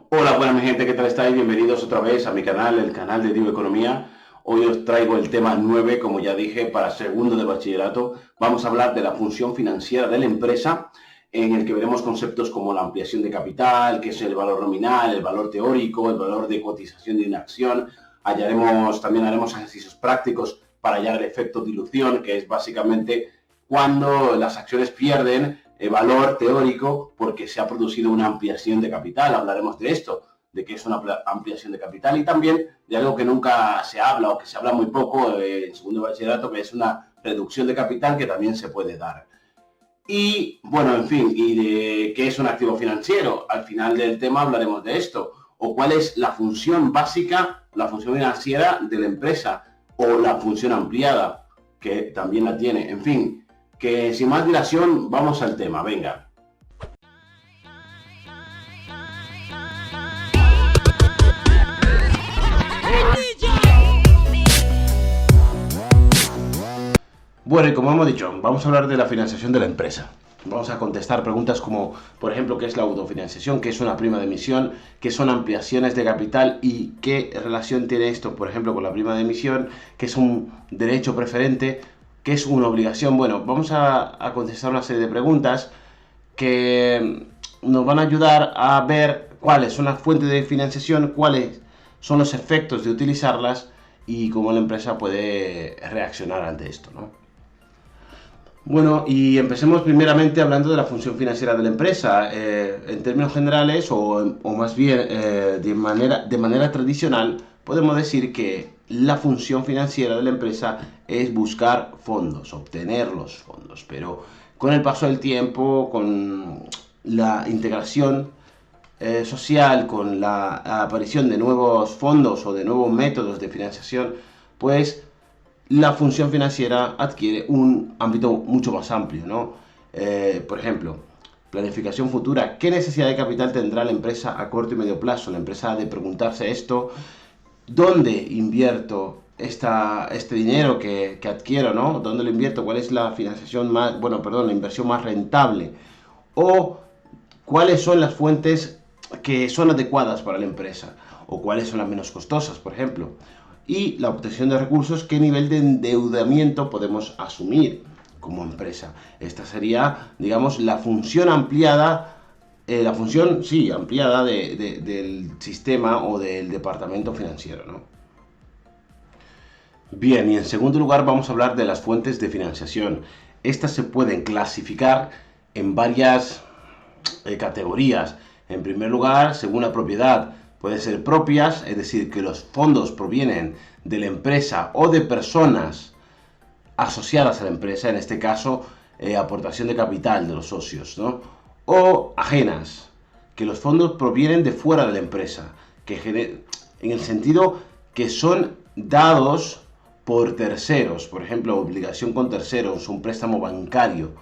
Hola, buena mi gente, ¿qué tal estáis? Bienvenidos otra vez a mi canal, el canal de Divo Economía. Hoy os traigo el tema 9, como ya dije, para segundo de bachillerato. Vamos a hablar de la función financiera de la empresa, en el que veremos conceptos como la ampliación de capital, que es el valor nominal, el valor teórico, el valor de cotización de una acción. También haremos ejercicios prácticos para hallar el efecto dilución, que es básicamente cuando las acciones pierden valor teórico porque se ha producido una ampliación de capital. Hablaremos de esto, de qué es una ampliación de capital y también de algo que nunca se habla o que se habla muy poco en segundo bachillerato, que es una reducción de capital que también se puede dar. Y bueno, en fin, y de qué es un activo financiero. Al final del tema hablaremos de esto, o cuál es la función básica, la función financiera de la empresa, o la función ampliada, que también la tiene. En fin, que sin más dilación, vamos al tema, venga. Bueno, y como hemos dicho, vamos a hablar de la financiación de la empresa. Vamos a contestar preguntas como, por ejemplo, qué es la autofinanciación, qué es una prima de emisión, qué son ampliaciones de capital y qué relación tiene esto, por ejemplo, con la prima de emisión, qué es un derecho preferente, qué es una obligación. Bueno, vamos a contestar una serie de preguntas que nos van a ayudar a ver cuáles son las fuentes de financiación, cuáles son los efectos de utilizarlas y cómo la empresa puede reaccionar ante esto, ¿no? Bueno, y empecemos primeramente hablando de la función financiera de la empresa. En términos generales, o más bien de manera tradicional, podemos decir que la función financiera de la empresa es buscar fondos, obtener los fondos. Pero con el paso del tiempo, con la integración social, con la aparición de nuevos fondos o de nuevos métodos de financiación, pues la función financiera adquiere un ámbito mucho más amplio, ¿no? Por ejemplo, planificación futura. ¿Qué necesidad de capital tendrá la empresa a corto y medio plazo? La empresa ha de preguntarse esto: ¿dónde invierto este dinero que adquiero, ¿no? ¿Dónde lo invierto? ¿Cuál es la financiación más, bueno, perdón, la inversión más rentable? O cuáles son las fuentes que son adecuadas para la empresa, o cuáles son las menos costosas, por ejemplo. Y la obtención de recursos, qué nivel de endeudamiento podemos asumir como empresa. Esta sería, digamos, la función ampliada, la función, sí, ampliada del sistema o del departamento financiero, ¿no? Bien, y en segundo lugar vamos a hablar de las fuentes de financiación. Estas se pueden clasificar en varias categorías. En primer lugar, según la propiedad, pueden ser propias, es decir, que los fondos provienen de la empresa o de personas asociadas a la empresa, en este caso, aportación de capital de los socios, ¿no? O ajenas, que los fondos provienen de fuera de la empresa, en el sentido que son dados por terceros, por ejemplo, obligación con terceros, un préstamo bancario.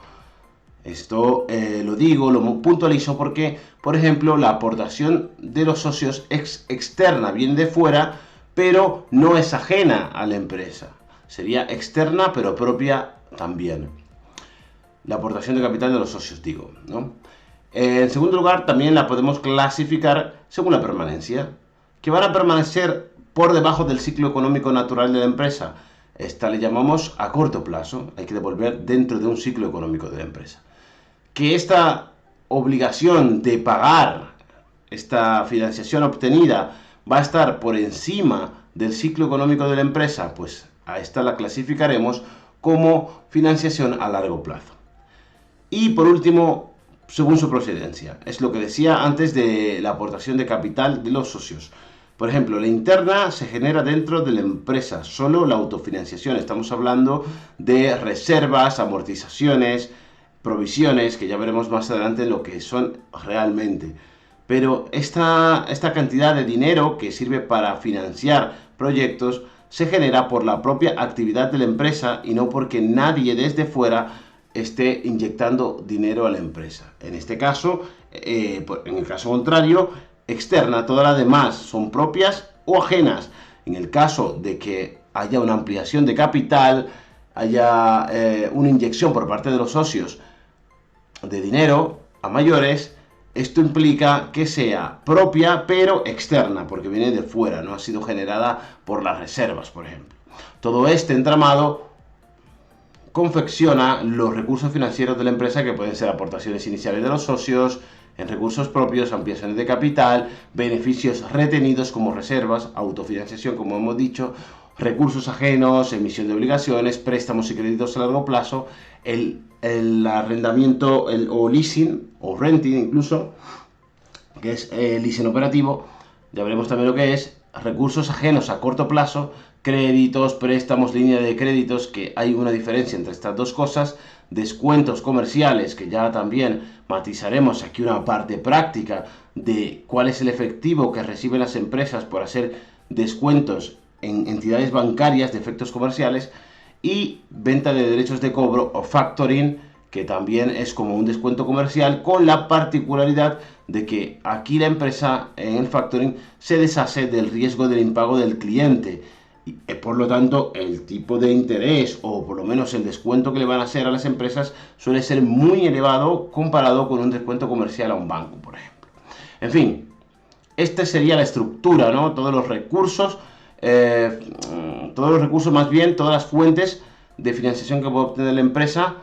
Esto lo digo, lo puntualizo porque, por ejemplo, la aportación de los socios es externa, viene de fuera, pero no es ajena a la empresa. Sería externa, pero propia también. La aportación de capital de los socios, digo, ¿no? En segundo lugar, también la podemos clasificar según la permanencia, que van a permanecer por debajo del ciclo económico natural de la empresa. Esta le llamamos a corto plazo, hay que devolver dentro de un ciclo económico de la empresa. Que esta obligación de pagar esta financiación obtenida va a estar por encima del ciclo económico de la empresa, pues a esta la clasificaremos como financiación a largo plazo. Y por último, según su procedencia, es lo que decía antes de la aportación de capital de los socios. Por ejemplo, la interna se genera dentro de la empresa, solo la autofinanciación. Estamos hablando de reservas, amortizaciones, provisiones, que ya veremos más adelante lo que son realmente. Pero esta cantidad de dinero que sirve para financiar proyectos se genera por la propia actividad de la empresa y no porque nadie desde fuera esté inyectando dinero a la empresa. En este caso, en el caso contrario, externa, todas las demás son propias o ajenas. En el caso de que haya una ampliación de capital, haya una inyección por parte de los socios de dinero a mayores, esto implica que sea propia pero externa, porque viene de fuera, no ha sido generada por las reservas, por ejemplo. Todo este entramado confecciona los recursos financieros de la empresa, que pueden ser aportaciones iniciales de los socios, en recursos propios, ampliaciones de capital, beneficios retenidos como reservas, autofinanciación, como hemos dicho, recursos ajenos, emisión de obligaciones, préstamos y créditos a largo plazo, el arrendamiento o leasing o renting incluso, que es el leasing operativo. Ya veremos también lo que es recursos ajenos a corto plazo, créditos, préstamos, línea de créditos, que hay una diferencia entre estas dos cosas, descuentos comerciales, que ya también matizaremos aquí una parte práctica de cuál es el efectivo que reciben las empresas por hacer descuentos en entidades bancarias de efectos comerciales, y venta de derechos de cobro o factoring, que también es como un descuento comercial, con la particularidad de que aquí la empresa en el factoring se deshace del riesgo del impago del cliente. Y, por lo tanto, el tipo de interés, o por lo menos el descuento que le van a hacer a las empresas, suele ser muy elevado comparado con un descuento comercial a un banco, por ejemplo. En fin, esta sería la estructura, ¿no? Todos los recursos más bien, todas las fuentes de financiación que puede obtener la empresa.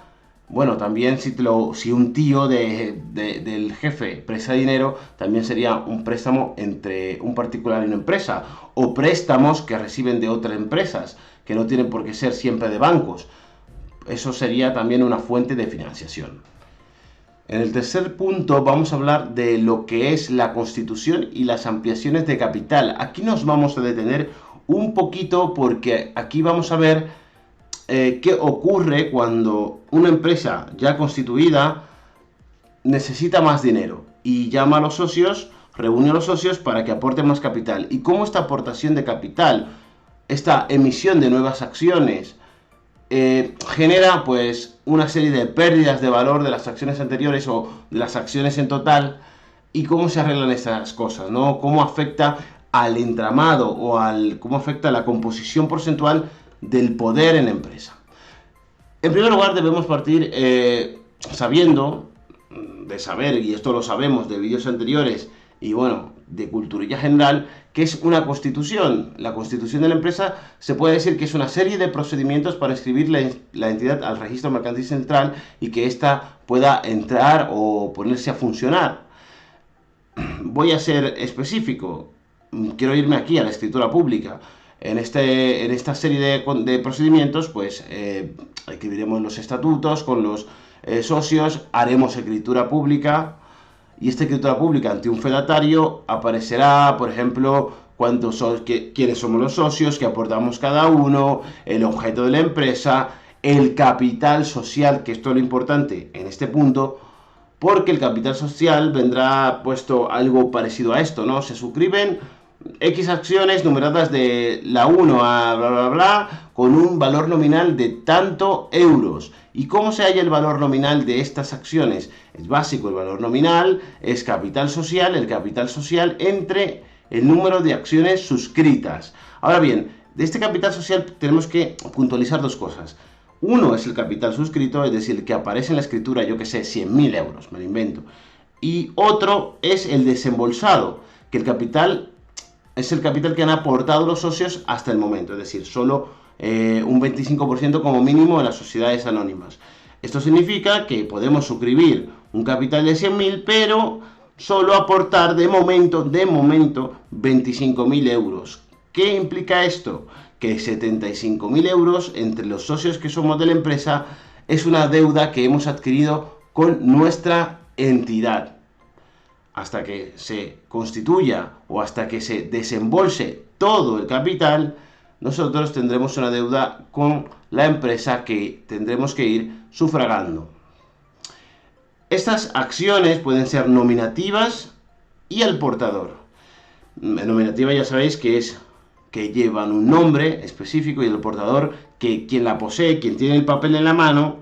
Bueno, también si un tío del jefe presta dinero, también sería un préstamo entre un particular y una empresa, o préstamos que reciben de otras empresas, que no tienen por qué ser siempre de bancos. Eso sería también una fuente de financiación. En el tercer punto vamos a hablar de lo que es la constitución y las ampliaciones de capital. Aquí nos vamos a detener un poquito, porque aquí vamos a ver qué ocurre cuando una empresa ya constituida necesita más dinero y llama a los socios, reúne a los socios para que aporten más capital, y cómo esta aportación de capital, esta emisión de nuevas acciones, genera pues una serie de pérdidas de valor de las acciones anteriores o de las acciones en total, y cómo se arreglan estas cosas, ¿no? Cómo afecta al entramado o cómo afecta a la composición porcentual del poder en la empresa. En primer lugar, debemos partir saber, y esto lo sabemos de vídeos anteriores y bueno, de culturilla general, que es una constitución. La constitución de la empresa se puede decir que es una serie de procedimientos para inscribir la entidad al registro mercantil central y que ésta pueda entrar o ponerse a funcionar. Voy a ser específico, quiero irme aquí a la escritura pública. En esta serie de procedimientos, pues escribiremos los estatutos con los socios, haremos escritura pública, y esta escritura pública ante un fedatario aparecerá, por ejemplo, quiénes somos los socios, qué aportamos cada uno, el objeto de la empresa, el capital social, que esto es lo importante en este punto, porque el capital social vendrá puesto algo parecido a esto, ¿no? Se suscriben X acciones numeradas de la 1 a bla bla bla con un valor nominal de tanto euros. ¿Y cómo se halla el valor nominal de estas acciones? Es básico, el valor nominal es capital social, el capital social entre el número de acciones suscritas. Ahora bien, de este capital social tenemos que puntualizar dos cosas. Uno es el capital suscrito, es decir, el que aparece en la escritura, yo que sé, 100.000 euros, me lo invento. Y otro es el desembolsado, que el capital es el capital que han aportado los socios hasta el momento, es decir, solo un 25% como mínimo en las sociedades anónimas. Esto significa que podemos suscribir un capital de 100.000, pero solo aportar de momento 25.000 euros. ¿Qué implica esto? Que 75.000 euros entre los socios que somos de la empresa es una deuda que hemos adquirido con nuestra entidad. Hasta que se constituya o hasta que se desembolse todo el capital, nosotros tendremos una deuda con la empresa que tendremos que ir sufragando. Estas acciones pueden ser nominativas y al portador. Nominativa ya sabéis que es que llevan un nombre específico, y el portador, que quien la posee, quien tiene el papel en la mano,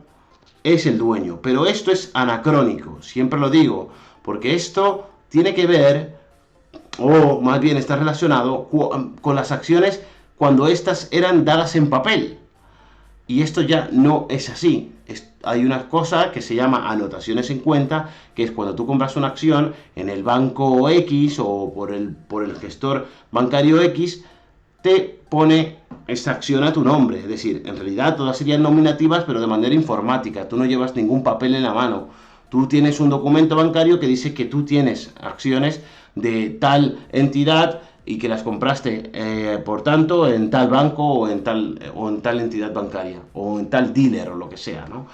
es el dueño. Pero esto es anacrónico, siempre lo digo, porque esto tiene que ver, o más bien está relacionado con las acciones cuando éstas eran dadas en papel. Y esto ya no es así. hay una cosa que se llama anotaciones en cuenta, que es cuando tú compras una acción en el banco X o por el gestor bancario X, te pone esa acción a tu nombre. Es decir, en realidad todas serían nominativas, pero de manera informática. Tú no llevas ningún papel en la mano. Tú tienes un documento bancario que dice que tú tienes acciones de tal entidad y que las compraste, por tanto, en tal banco o en tal entidad bancaria o en tal dealer o lo que sea, ¿no?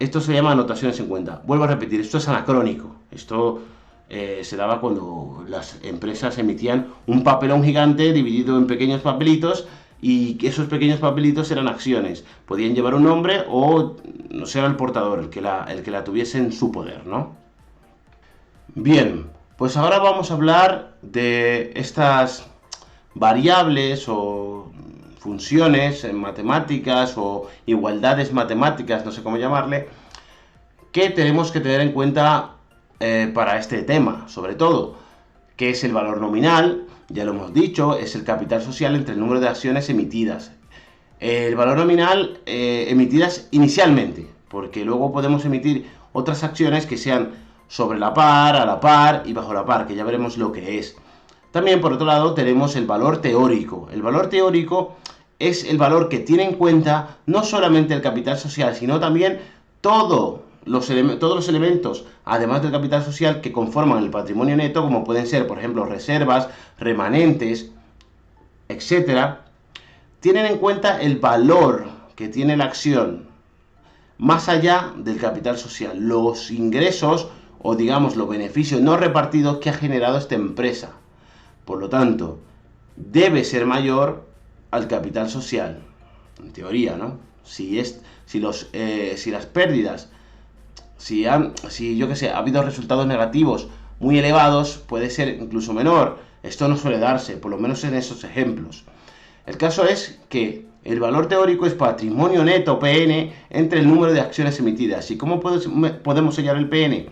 Esto se llama anotaciones en cuenta. Vuelvo a repetir, esto es anacrónico. Esto se daba cuando las empresas emitían un papelón gigante dividido en pequeños papelitos y que esos pequeños papelitos eran acciones. Podían llevar un nombre o no sé, era el portador el que la tuviese en su poder, ¿no? Bien, pues ahora vamos a hablar de estas variables o funciones en matemáticas o igualdades matemáticas, no sé cómo llamarle, que tenemos que tener en cuenta para este tema, sobre todo, que es el valor nominal, ya lo hemos dicho, es el capital social entre el número de acciones emitidas. El valor nominal emitidas inicialmente, porque luego podemos emitir otras acciones que sean sobre la par, a la par y bajo la par, que ya veremos lo que es. También, por otro lado, tenemos el valor teórico. El valor teórico es el valor que tiene en cuenta no solamente el capital social, sino también todos los elementos, además del capital social, que conforman el patrimonio neto, como pueden ser, por ejemplo, reservas, remanentes, etcétera, tienen en cuenta el valor que tiene la acción, más allá del capital social, los ingresos o, digamos, los beneficios no repartidos que ha generado esta empresa. Por lo tanto, debe ser mayor al capital social, en teoría, ¿no? Si las pérdidas, si yo que sé, ha habido resultados negativos muy elevados, puede ser incluso menor. Esto no suele darse, por lo menos en esos ejemplos. El caso es que el valor teórico es patrimonio neto, PN, entre el número de acciones emitidas. ¿Y cómo podemos hallar el PN?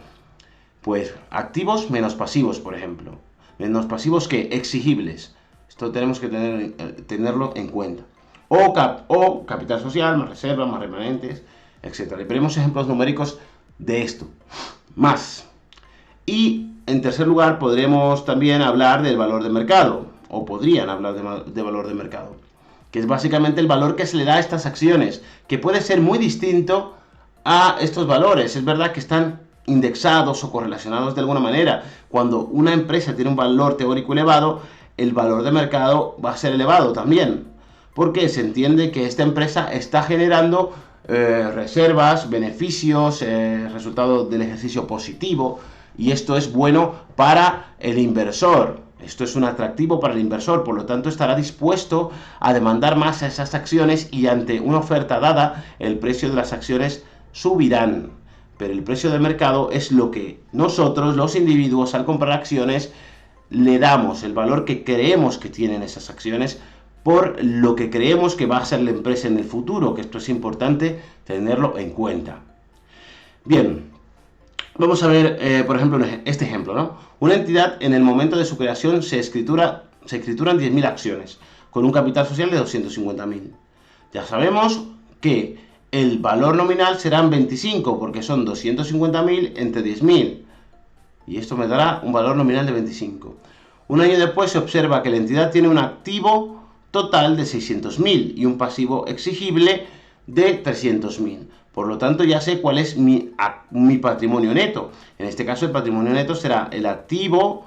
Pues activos menos pasivos, por ejemplo. Menos pasivos que exigibles. Esto tenemos que tenerlo en cuenta. O capital social, más reservas, más remanentes, etc. Y veremos ejemplos numéricos de esto. Más. Y en tercer lugar podremos también hablar del valor de mercado. O podrían hablar de valor de mercado. Que es básicamente el valor que se le da a estas acciones. Que puede ser muy distinto a estos valores. Es verdad que están indexados o correlacionados de alguna manera. Cuando una empresa tiene un valor teórico elevado, el valor de mercado va a ser elevado también, porque se entiende que esta empresa está generando reservas, beneficios, resultado del ejercicio positivo, y esto es bueno para el inversor. Esto es un atractivo para el inversor, por lo tanto estará dispuesto a demandar más a esas acciones y ante una oferta dada, el precio de las acciones subirán. Pero el precio de mercado es lo que nosotros, los individuos, al comprar acciones, le damos, el valor que creemos que tienen esas acciones por lo que creemos que va a ser la empresa en el futuro, que esto es importante tenerlo en cuenta. Bien, vamos a ver, por ejemplo, este ejemplo, ¿no? Una entidad en el momento de su creación se escrituran 10.000 acciones, con un capital social de 250.000. Ya sabemos que el valor nominal serán 25, porque son 250.000 entre 10.000. Y esto me dará un valor nominal de 25. Un año después se observa que la entidad tiene un activo total de 600.000 y un pasivo exigible de 300.000. Por lo tanto, ya sé cuál es mi patrimonio neto. En este caso, el patrimonio neto será el activo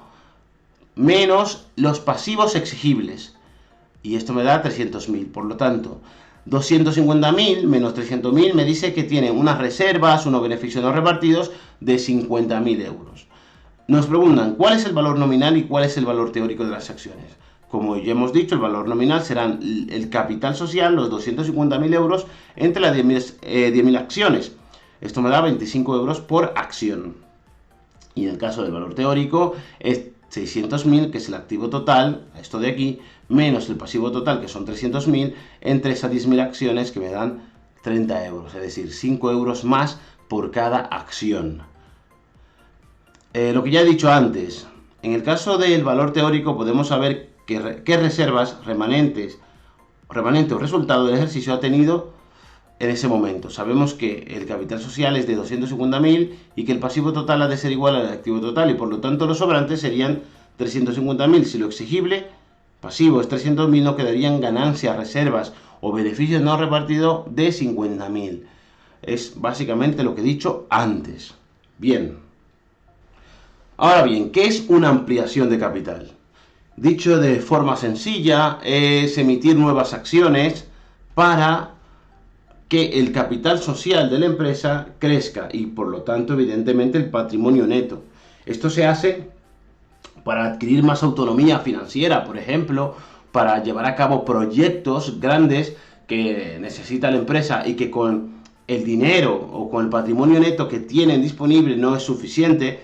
menos los pasivos exigibles. Y esto me da 300.000. Por lo tanto, 250.000 menos 300.000 me dice que tiene unas reservas, unos beneficios no repartidos de 50.000 euros. Nos preguntan cuál es el valor nominal y cuál es el valor teórico de las acciones. Como ya hemos dicho, el valor nominal serán el capital social, los 250.000 euros, entre las 10.000 acciones. Esto me da 25 euros por acción. Y en el caso del valor teórico es 600.000, que es el activo total, esto de aquí, menos el pasivo total, que son 300.000, entre esas 10.000 acciones que me dan 30 euros. Es decir, 5 euros más por cada acción. Lo que ya he dicho antes, en el caso del valor teórico podemos saber qué reservas, remanente o resultado del ejercicio ha tenido en ese momento. Sabemos que el capital social es de 250.000 y que el pasivo total ha de ser igual al activo total y por lo tanto los sobrantes serían 350.000. Si lo exigible pasivo es 300.000, no quedarían ganancias, reservas o beneficios no repartidos de 50.000. Es básicamente lo que he dicho antes. Bien. Ahora bien, ¿qué es una ampliación de capital? Dicho de forma sencilla, es emitir nuevas acciones para que el capital social de la empresa crezca y por lo tanto evidentemente el patrimonio neto. Esto se hace para adquirir más autonomía financiera, por ejemplo, para llevar a cabo proyectos grandes que necesita la empresa y que con el dinero o con el patrimonio neto que tienen disponible no es suficiente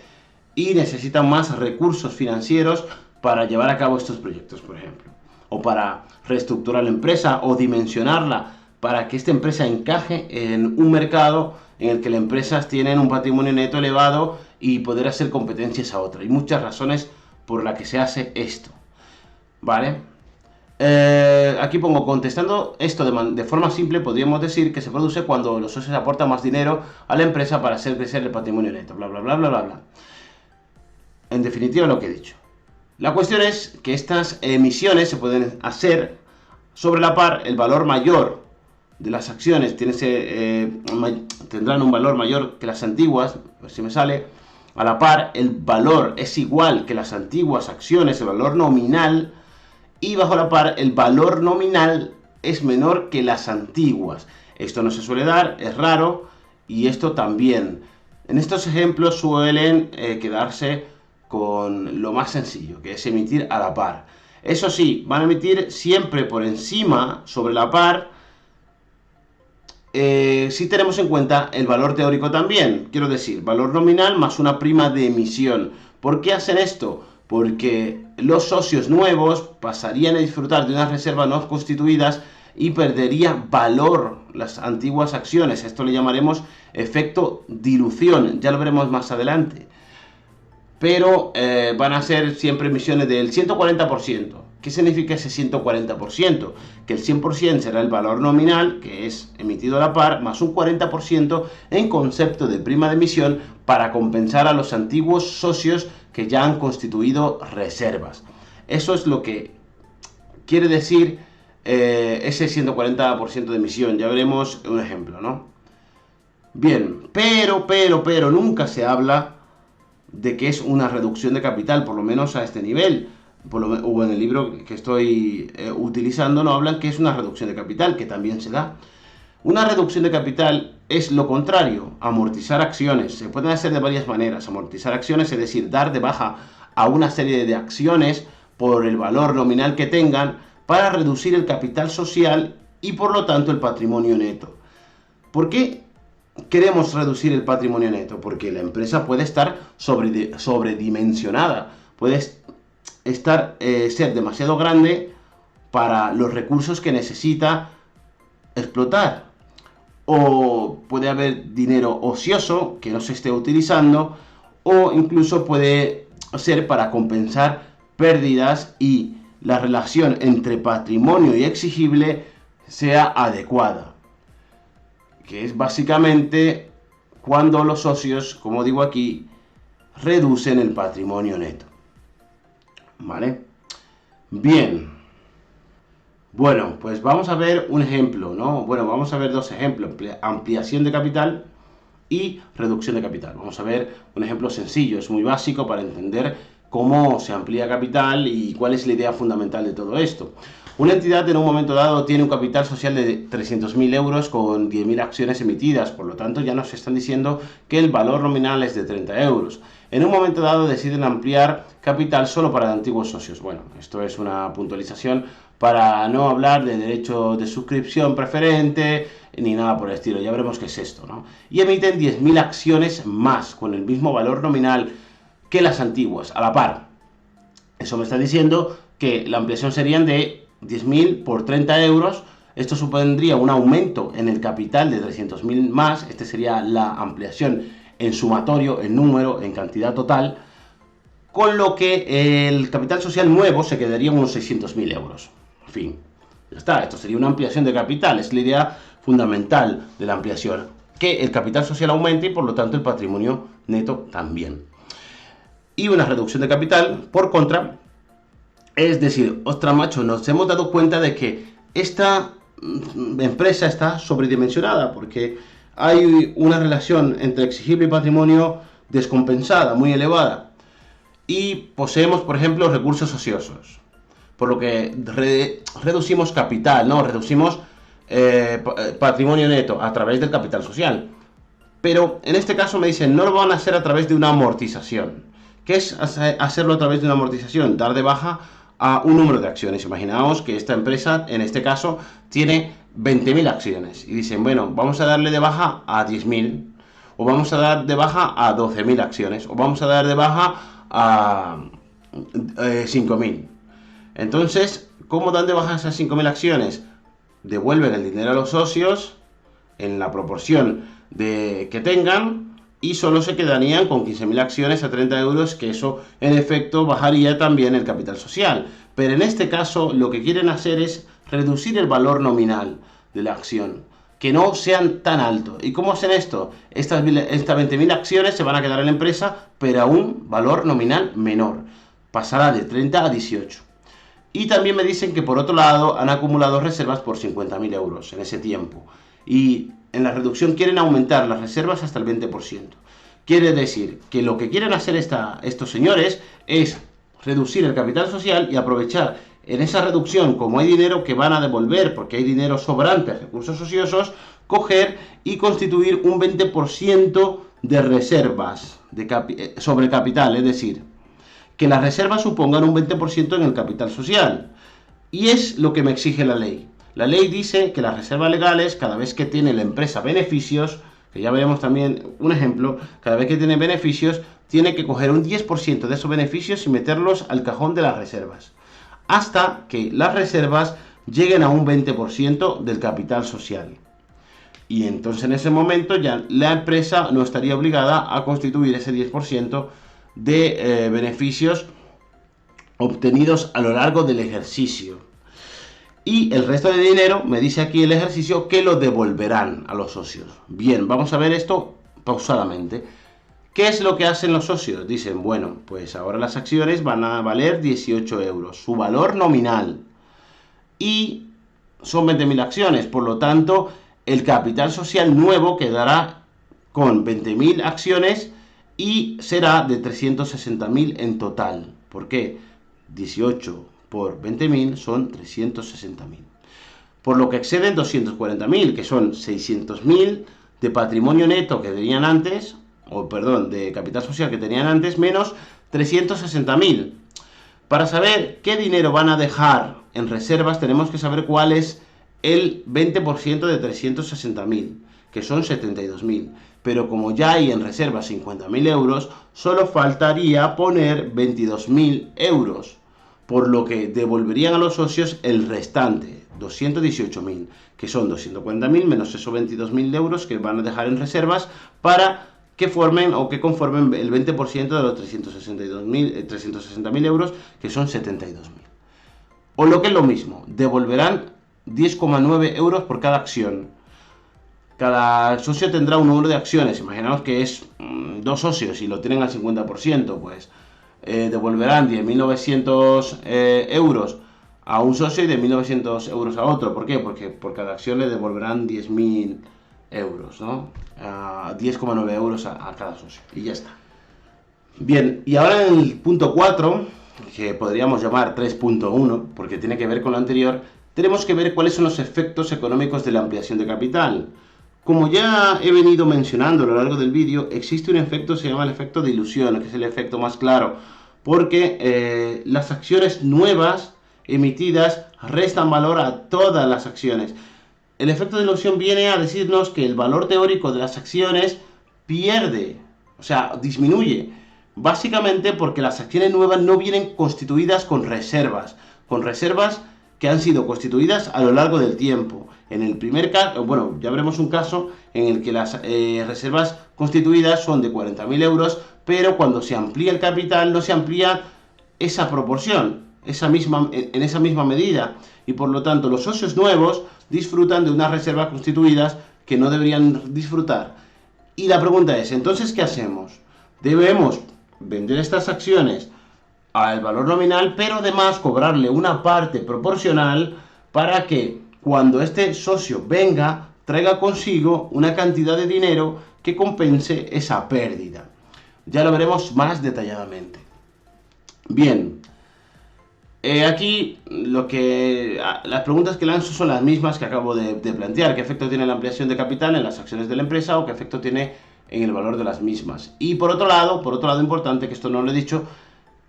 y necesitan más recursos financieros para llevar a cabo estos proyectos, por ejemplo, o para reestructurar la empresa o dimensionarla para que esta empresa encaje en un mercado en el que las empresas tienen un patrimonio neto elevado y poder hacer competencias a otras. Hay muchas razones por las que se hace esto, ¿vale? Aquí pongo, contestando esto de forma simple, podríamos decir que se produce cuando los socios aportan más dinero a la empresa para hacer crecer el patrimonio neto, bla, bla, bla, bla, bla, bla. En definitiva, lo que he dicho. La cuestión es que estas emisiones se pueden hacer sobre la par. El valor mayor de las acciones tendrán un valor mayor que las antiguas, a ver si me sale. A la par, el valor es igual que las antiguas acciones, el valor nominal, y bajo la par, el valor nominal es menor que las antiguas. Esto no se suele dar, es raro, y esto también. En estos ejemplos suelen quedarse con lo más sencillo, que es emitir a la par. Eso sí, van a emitir siempre por encima, sobre la par, si tenemos en cuenta el valor teórico también. Quiero decir, valor nominal más una prima de emisión. ¿Por qué hacen esto? Porque los socios nuevos pasarían a disfrutar de unas reservas no constituidas y perdería valor las antiguas acciones. Esto le llamaremos efecto dilución, ya lo veremos más adelante. Pero van a ser siempre emisiones del 140%. ¿Qué significa ese 140%? Que el 100% será el valor nominal, que es emitido a la par, más un 40% en concepto de prima de emisión para compensar a los antiguos socios que ya han constituido reservas. Eso es lo que quiere decir ese 140% de emisión. Ya veremos un ejemplo, ¿no? Bien, pero nunca se habla de que es una reducción de capital, por lo menos a este nivel. O en el libro que estoy utilizando no hablan que es una reducción de capital, que también se da. Una reducción de capital es lo contrario, amortizar acciones. Se pueden hacer de varias maneras. Amortizar acciones, es decir, dar de baja a una serie de acciones por el valor nominal que tengan para reducir el capital social y por lo tanto el patrimonio neto. ¿Por qué queremos reducir el patrimonio neto? Porque la empresa puede estar sobredimensionada, puede ser demasiado grande para los recursos que necesita explotar, o puede haber dinero ocioso que no se esté utilizando, o incluso puede ser para compensar pérdidas y la relación entre patrimonio y exigible sea adecuada, que es básicamente cuando los socios, como digo aquí, reducen el patrimonio neto. ¿Vale? Bien. Bueno, pues vamos a ver un ejemplo, ¿no? Bueno, vamos a ver dos ejemplos: ampliación de capital y reducción de capital. Vamos a ver un ejemplo sencillo, es muy básico para entender cómo se amplía capital y cuál es la idea fundamental de todo esto. Una entidad en un momento dado tiene un capital social de 300.000 euros con 10.000 acciones emitidas, por lo tanto ya nos están diciendo que el valor nominal es de 30 euros. En un momento dado deciden ampliar capital solo para antiguos socios. Bueno, esto es una puntualización para no hablar de derecho de suscripción preferente ni nada por el estilo, ya veremos qué es esto, ¿no? Y emiten 10.000 acciones más con el mismo valor nominal que las antiguas, a la par. Eso me está diciendo que la ampliación serían de 10.000 por 30 euros. Esto supondría un aumento en el capital de 300.000 más. Este sería la ampliación en sumatorio, en número, en cantidad total, con lo que el capital social nuevo se quedaría en unos 600.000 euros. En fin, ya está. Esto sería una ampliación de capital. Es la idea fundamental de la ampliación, que el capital social aumente y por lo tanto el patrimonio neto también. Y una reducción de capital, por contra, es decir, ostras macho, nos hemos dado cuenta de que esta empresa está sobredimensionada porque hay una relación entre exigible y patrimonio descompensada, muy elevada. Y poseemos, por ejemplo, recursos ociosos. Por lo que reducimos capital, ¿no? Reducimos patrimonio neto a través del capital social. Pero en este caso me dicen, no lo van a hacer a través de una amortización. ¿Qué es hacerlo a través de una amortización? Dar de baja a un número de acciones. Imaginaos que esta empresa, en este caso, tiene 20.000 acciones. Y dicen, bueno, vamos a darle de baja a 10.000. O vamos a dar de baja a 12.000 acciones. O vamos a dar de baja a 5.000. Entonces, ¿cómo dan de baja esas 5.000 acciones? Devuelven el dinero a los socios en la proporción que tengan y solo se quedarían con 15.000 acciones a 30 euros, que eso en efecto bajaría también el capital social. Pero en este caso lo que quieren hacer es reducir el valor nominal de la acción, que no sean tan altos. ¿Y cómo hacen esto? Estas 20.000 acciones se van a quedar en la empresa, pero a un valor nominal menor. Pasará de 30 a 18. Y también me dicen que por otro lado han acumulado reservas por 50.000 euros en ese tiempo. Y en la reducción quieren aumentar las reservas hasta el 20%. Quiere decir que lo que quieren hacer estos señores es reducir el capital social y aprovechar en esa reducción, como hay dinero que van a devolver, porque hay dinero sobrante, recursos ociosos, coger y constituir un 20% de reservas sobre capital, es decir, que las reservas supongan un 20% en el capital social. Y es lo que me exige la ley. La ley dice que las reservas legales, cada vez que tiene la empresa beneficios, que ya veremos también un ejemplo, cada vez que tiene beneficios, tiene que coger un 10% de esos beneficios y meterlos al cajón de las reservas, hasta que las reservas lleguen a un 20% del capital social. Y entonces en ese momento ya la empresa no estaría obligada a constituir ese 10% de beneficios obtenidos a lo largo del ejercicio. Y el resto de dinero, me dice aquí el ejercicio, que lo devolverán a los socios. Bien, vamos a ver esto pausadamente. ¿Qué es lo que hacen los socios? Dicen, bueno, pues ahora las acciones van a valer 18 euros, su valor nominal. Y son 20.000 acciones, por lo tanto, el capital social nuevo quedará con 20.000 acciones y será de 360.000 en total. ¿Por qué? 18 por 20.000 son 360.000. Por lo que exceden 240.000, que son 600.000 de patrimonio neto que tenían antes, o perdón, de capital social que tenían antes, menos 360.000. Para saber qué dinero van a dejar en reservas, tenemos que saber cuál es el 20% de 360.000, que son 72.000. Pero como ya hay en reservas 50.000 euros, solo faltaría poner 22.000 euros. Por lo que devolverían a los socios el restante, 218.000, que son 240.000 menos esos 22.000 euros que van a dejar en reservas para que formen o que conformen el 20% de los 360.000 euros, que son 72.000. O lo que es lo mismo, devolverán 10,9 euros por cada acción. Cada socio tendrá un número de acciones. Imaginaos que es 2 socios y lo tienen al 50%, pues devolverán 10.900 euros a un socio y 10.900 euros a otro. ¿Por qué? Porque por cada acción le devolverán 10.000 euros, ¿no? 10,9 euros a cada socio. Y ya está. Bien, y ahora en el punto 4, que podríamos llamar 3.1, porque tiene que ver con lo anterior, tenemos que ver cuáles son los efectos económicos de la ampliación de capital. Como ya he venido mencionando a lo largo del vídeo, existe un efecto que se llama el efecto de ilusión, que es el efecto más claro, porque las acciones nuevas emitidas restan valor a todas las acciones. El efecto de ilusión viene a decirnos que el valor teórico de las acciones pierde, o sea, disminuye, básicamente porque las acciones nuevas no vienen constituidas con reservas que han sido constituidas a lo largo del tiempo. En el primer caso, bueno, ya veremos un caso en el que las reservas constituidas son de 40.000 euros, pero cuando se amplía el capital no se amplía esa proporción. en esa misma medida, y por lo tanto los socios nuevos disfrutan de unas reservas constituidas que no deberían disfrutar. Y la pregunta es, entonces, ¿qué hacemos? Debemos vender estas acciones al valor nominal, pero además cobrarle una parte proporcional para que cuando este socio venga, traiga consigo una cantidad de dinero que compense esa pérdida. Ya lo veremos más detalladamente. Bien, aquí las preguntas que lanzo son las mismas que acabo de plantear. ¿Qué efecto tiene la ampliación de capital en las acciones de la empresa o qué efecto tiene en el valor de las mismas? Y por otro lado importante, que esto no lo he dicho,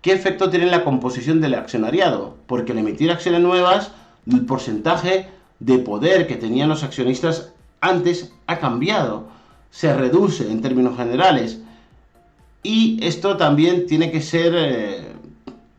¿qué efecto tiene en la composición del accionariado? Porque al emitir acciones nuevas, el porcentaje de poder que tenían los accionistas antes ha cambiado, se reduce en términos generales. Y esto también tiene que ser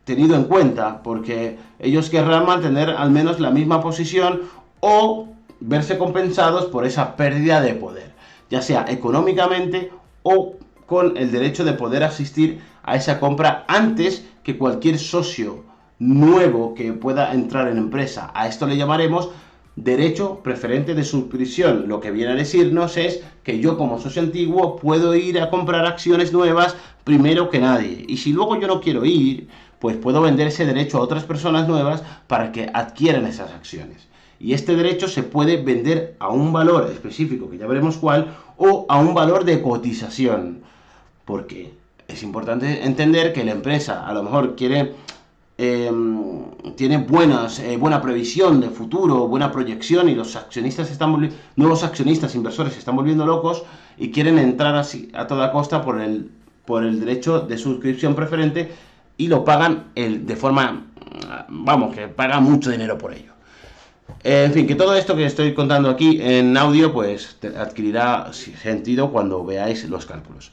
tenido en cuenta, porque ellos querrán mantener al menos la misma posición o verse compensados por esa pérdida de poder, ya sea económicamente o con el derecho de poder asistir a esa compra antes que cualquier socio nuevo que pueda entrar en la empresa. A esto le llamaremos derecho preferente de suscripción. Lo que viene a decirnos es que yo, como socio antiguo, puedo ir a comprar acciones nuevas primero que nadie, y si luego yo no quiero ir, pues puedo vender ese derecho a otras personas nuevas para que adquieran esas acciones. Y este derecho se puede vender a un valor específico, que ya veremos cuál, o a un valor de cotización. Porque es importante entender que la empresa a lo mejor tiene buena previsión de futuro, buena proyección, y los accionistas nuevos accionistas, inversores, se están volviendo locos y quieren entrar así a toda costa por el derecho de suscripción preferente, y lo pagan de forma, que pagan mucho dinero por ello. En fin, que todo esto que estoy contando aquí en audio, pues adquirirá sentido cuando veáis los cálculos.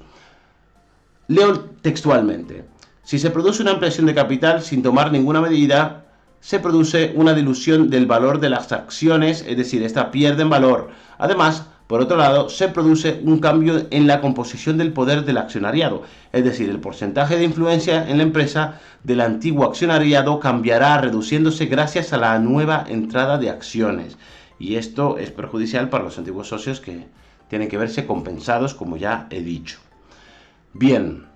Leo textualmente. Si se produce una ampliación de capital sin tomar ninguna medida, se produce una dilución del valor de las acciones, es decir, esta pierde en valor. Además, por otro lado, se produce un cambio en la composición del poder del accionariado, es decir, el porcentaje de influencia en la empresa del antiguo accionariado cambiará, reduciéndose gracias a la nueva entrada de acciones. Y esto es perjudicial para los antiguos socios, que tienen que verse compensados, como ya he dicho. Bien,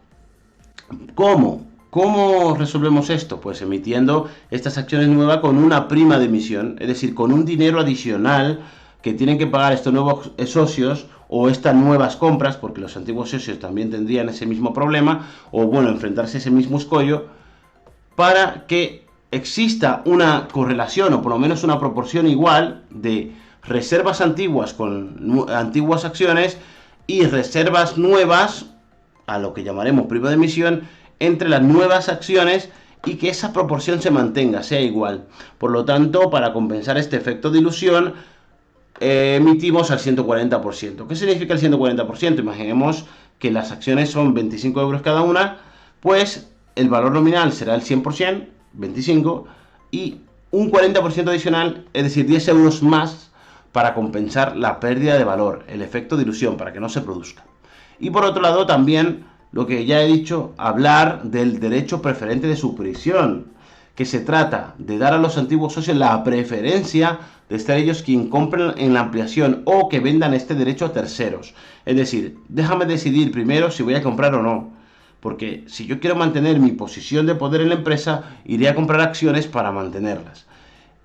¿Cómo resolvemos esto? Pues emitiendo estas acciones nuevas con una prima de emisión, es decir, con un dinero adicional que tienen que pagar estos nuevos socios, o estas nuevas compras, porque los antiguos socios también tendrían ese mismo problema, o enfrentarse a ese mismo escollo, para que exista una correlación, o por lo menos una proporción igual, de reservas antiguas con antiguas acciones y reservas nuevas, a lo que llamaremos prima de emisión, entre las nuevas acciones, y que esa proporción se mantenga, sea igual. Por lo tanto, para compensar este efecto de dilución, emitimos al 140%. ¿Qué significa el 140%? Imaginemos que las acciones son 25 euros cada una, pues el valor nominal será el 100%, 25, y un 40% adicional, es decir, 10 euros más, para compensar la pérdida de valor, el efecto de dilución, para que no se produzca. Y por otro lado, también, lo que ya he dicho, hablar del derecho preferente de suscripción, que se trata de dar a los antiguos socios la preferencia de ser ellos quien compren en la ampliación, o que vendan este derecho a terceros. Es decir, déjame decidir primero si voy a comprar o no, porque si yo quiero mantener mi posición de poder en la empresa, iré a comprar acciones para mantenerlas.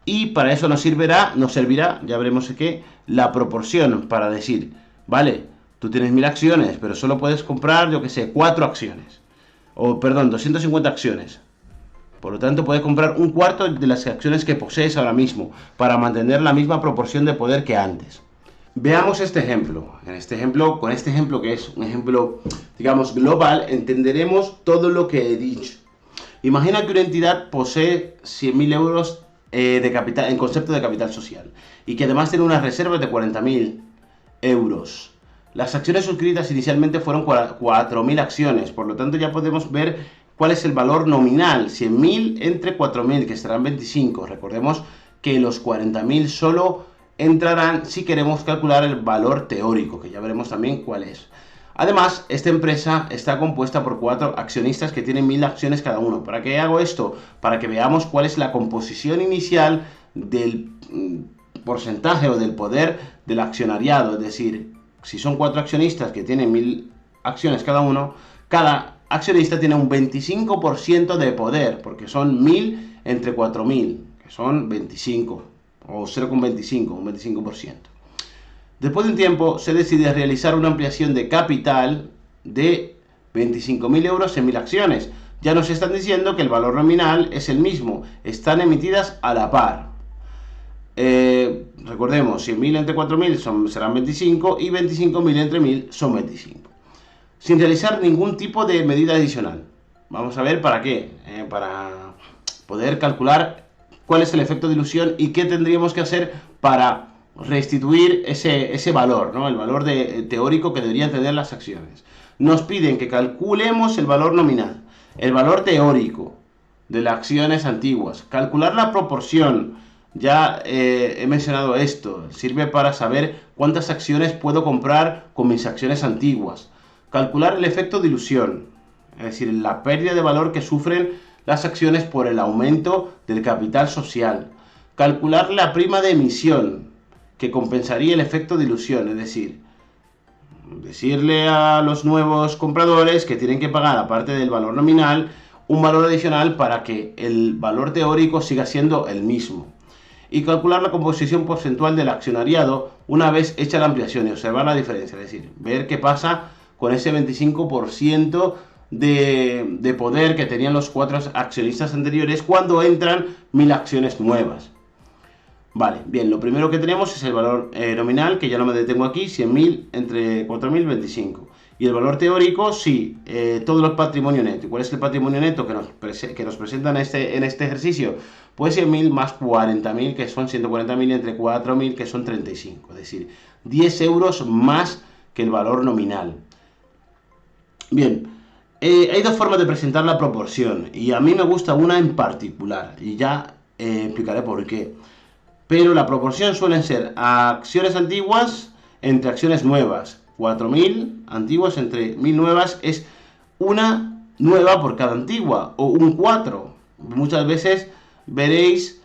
Y para eso nos servirá, ya veremos qué, la proporción, para decir, vale, tú tienes 1000 acciones, pero solo puedes comprar, 4 acciones. 250 acciones. Por lo tanto, puedes comprar un cuarto de las acciones que posees ahora mismo, para mantener la misma proporción de poder que antes. Veamos este ejemplo. Con este ejemplo, que es un ejemplo, digamos, global, entenderemos todo lo que he dicho. Imagina que una entidad posee 100.000 euros de capital, en concepto de capital social, y que además tiene unas reservas de 40.000 euros. Las acciones suscritas inicialmente fueron 4.000 acciones, por lo tanto ya podemos ver cuál es el valor nominal, 100.000 entre 4.000, que serán 25. Recordemos que los 40.000 solo entrarán si queremos calcular el valor teórico, que ya veremos también cuál es. Además, esta empresa está compuesta por 4 accionistas que tienen 1000 acciones cada uno. ¿Para qué hago esto? Para que veamos cuál es la composición inicial del porcentaje o del poder del accionariado. Es decir, si son 4 accionistas que tienen 1000 acciones cada uno, cada accionista tiene un 25% de poder, porque son 1000 entre 4000, que son 25, o 0,25, un 25%. Después de un tiempo se decide realizar una ampliación de capital de 25.000 euros en 1000 acciones. Ya nos están diciendo que el valor nominal es el mismo, están emitidas a la par. Recordemos, 100.000 entre 4.000 serán 25 y 25.000 entre 1000 son 25. Sin realizar ningún tipo de medida adicional. Vamos a ver para qué. Para poder calcular cuál es el efecto de ilusión y qué tendríamos que hacer para restituir ese valor, ¿no? El valor teórico que deberían tener las acciones. Nos piden que calculemos el valor nominal, el valor teórico de las acciones antiguas, calcular la proporción. Ya he mencionado esto, sirve para saber cuántas acciones puedo comprar con mis acciones antiguas. Calcular el efecto de ilusión, es decir, la pérdida de valor que sufren las acciones por el aumento del capital social. Calcular la prima de emisión, que compensaría el efecto de ilusión, es decir, decirle a los nuevos compradores que tienen que pagar, aparte del valor nominal, un valor adicional para que el valor teórico siga siendo el mismo. Y calcular la composición porcentual del accionariado una vez hecha la ampliación y observar la diferencia, es decir, ver qué pasa con ese 25% de poder que tenían los 4 accionistas anteriores cuando entran 1000 acciones nuevas. Vale, bien, lo primero que tenemos es el valor nominal, que ya no me detengo aquí, 100.000 entre 4.000, 25. Y el valor teórico, sí, todo el patrimonio neto. ¿Y cuál es el patrimonio neto que nos presentan en este ejercicio? Pues 100.000 más 40.000, que son 140.000 entre 4.000, que son 35. Es decir, 10 euros más que el valor nominal. Bien, hay dos formas de presentar la proporción, y a mí me gusta una en particular, y ya explicaré por qué. Pero la proporción suelen ser acciones antiguas entre acciones nuevas. 4.000 antiguas entre 1.000 nuevas es una nueva por cada antigua, o un 4. Muchas veces veréis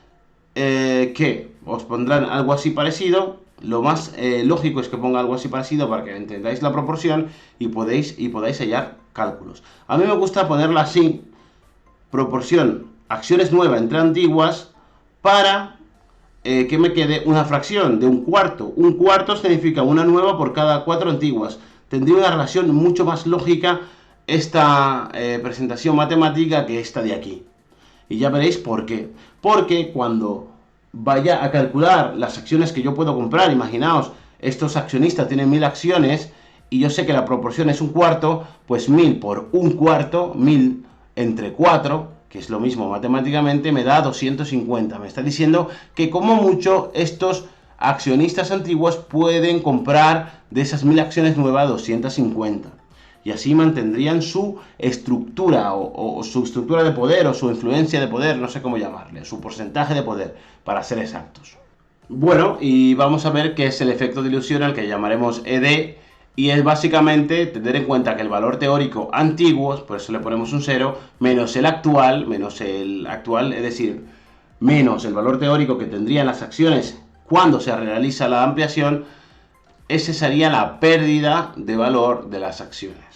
que os pondrán algo así parecido. Lo más lógico es que ponga algo así parecido para que entendáis la proporción y podáis hallar cálculos. A mí me gusta ponerla así, proporción acciones nuevas entre antiguas, para que me quede una fracción de un cuarto. Un cuarto significa una nueva por cada 4 antiguas. Tendría una relación mucho más lógica esta presentación matemática que esta de aquí. Y ya veréis por qué. Porque cuando vaya a calcular las acciones que yo puedo comprar, imaginaos, estos accionistas tienen 1000 acciones y yo sé que la proporción es un cuarto, pues 1000 por un cuarto, 1000 entre 4, que es lo mismo matemáticamente, me da 250. Me está diciendo que como mucho estos accionistas antiguos pueden comprar de esas 1000 acciones nuevas 250. Y así mantendrían su estructura o su estructura de poder o su influencia de poder, no sé cómo llamarle, su porcentaje de poder, para ser exactos. Bueno, y vamos a ver qué es el efecto de ilusión, al que llamaremos ED, y es básicamente tener en cuenta que el valor teórico antiguo, por eso le ponemos un 0, menos el actual, es decir, menos el valor teórico que tendrían las acciones cuando se realiza la ampliación, esa sería la pérdida de valor de las acciones.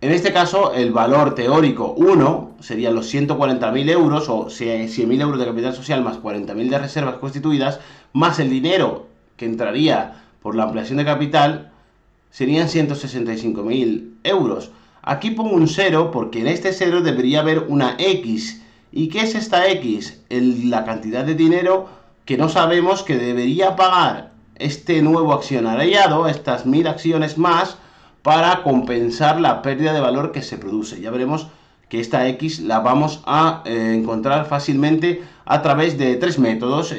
En este caso, el valor teórico 1 serían los 140.000 euros, o 100.000 euros de capital social más 40.000 de reservas constituidas, más el dinero que entraría por la ampliación de capital, serían 165.000 euros. Aquí pongo un 0 porque en este 0 debería haber una X. ¿Y qué es esta X? La cantidad de dinero que no sabemos que debería pagar este nuevo accionariado, estas 1000 acciones más, para compensar la pérdida de valor que se produce. Ya veremos que esta X la vamos a encontrar fácilmente a través de 3 métodos.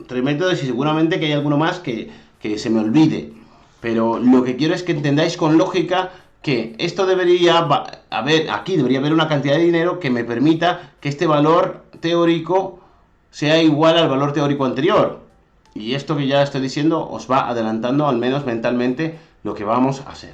3 métodos, y seguramente que hay alguno más que se me olvide. Pero lo que quiero es que entendáis con lógica que esto debería haber, aquí debería haber una cantidad de dinero que me permita que este valor teórico sea igual al valor teórico anterior. Y esto que ya estoy diciendo os va adelantando, al menos mentalmente, lo que vamos a hacer.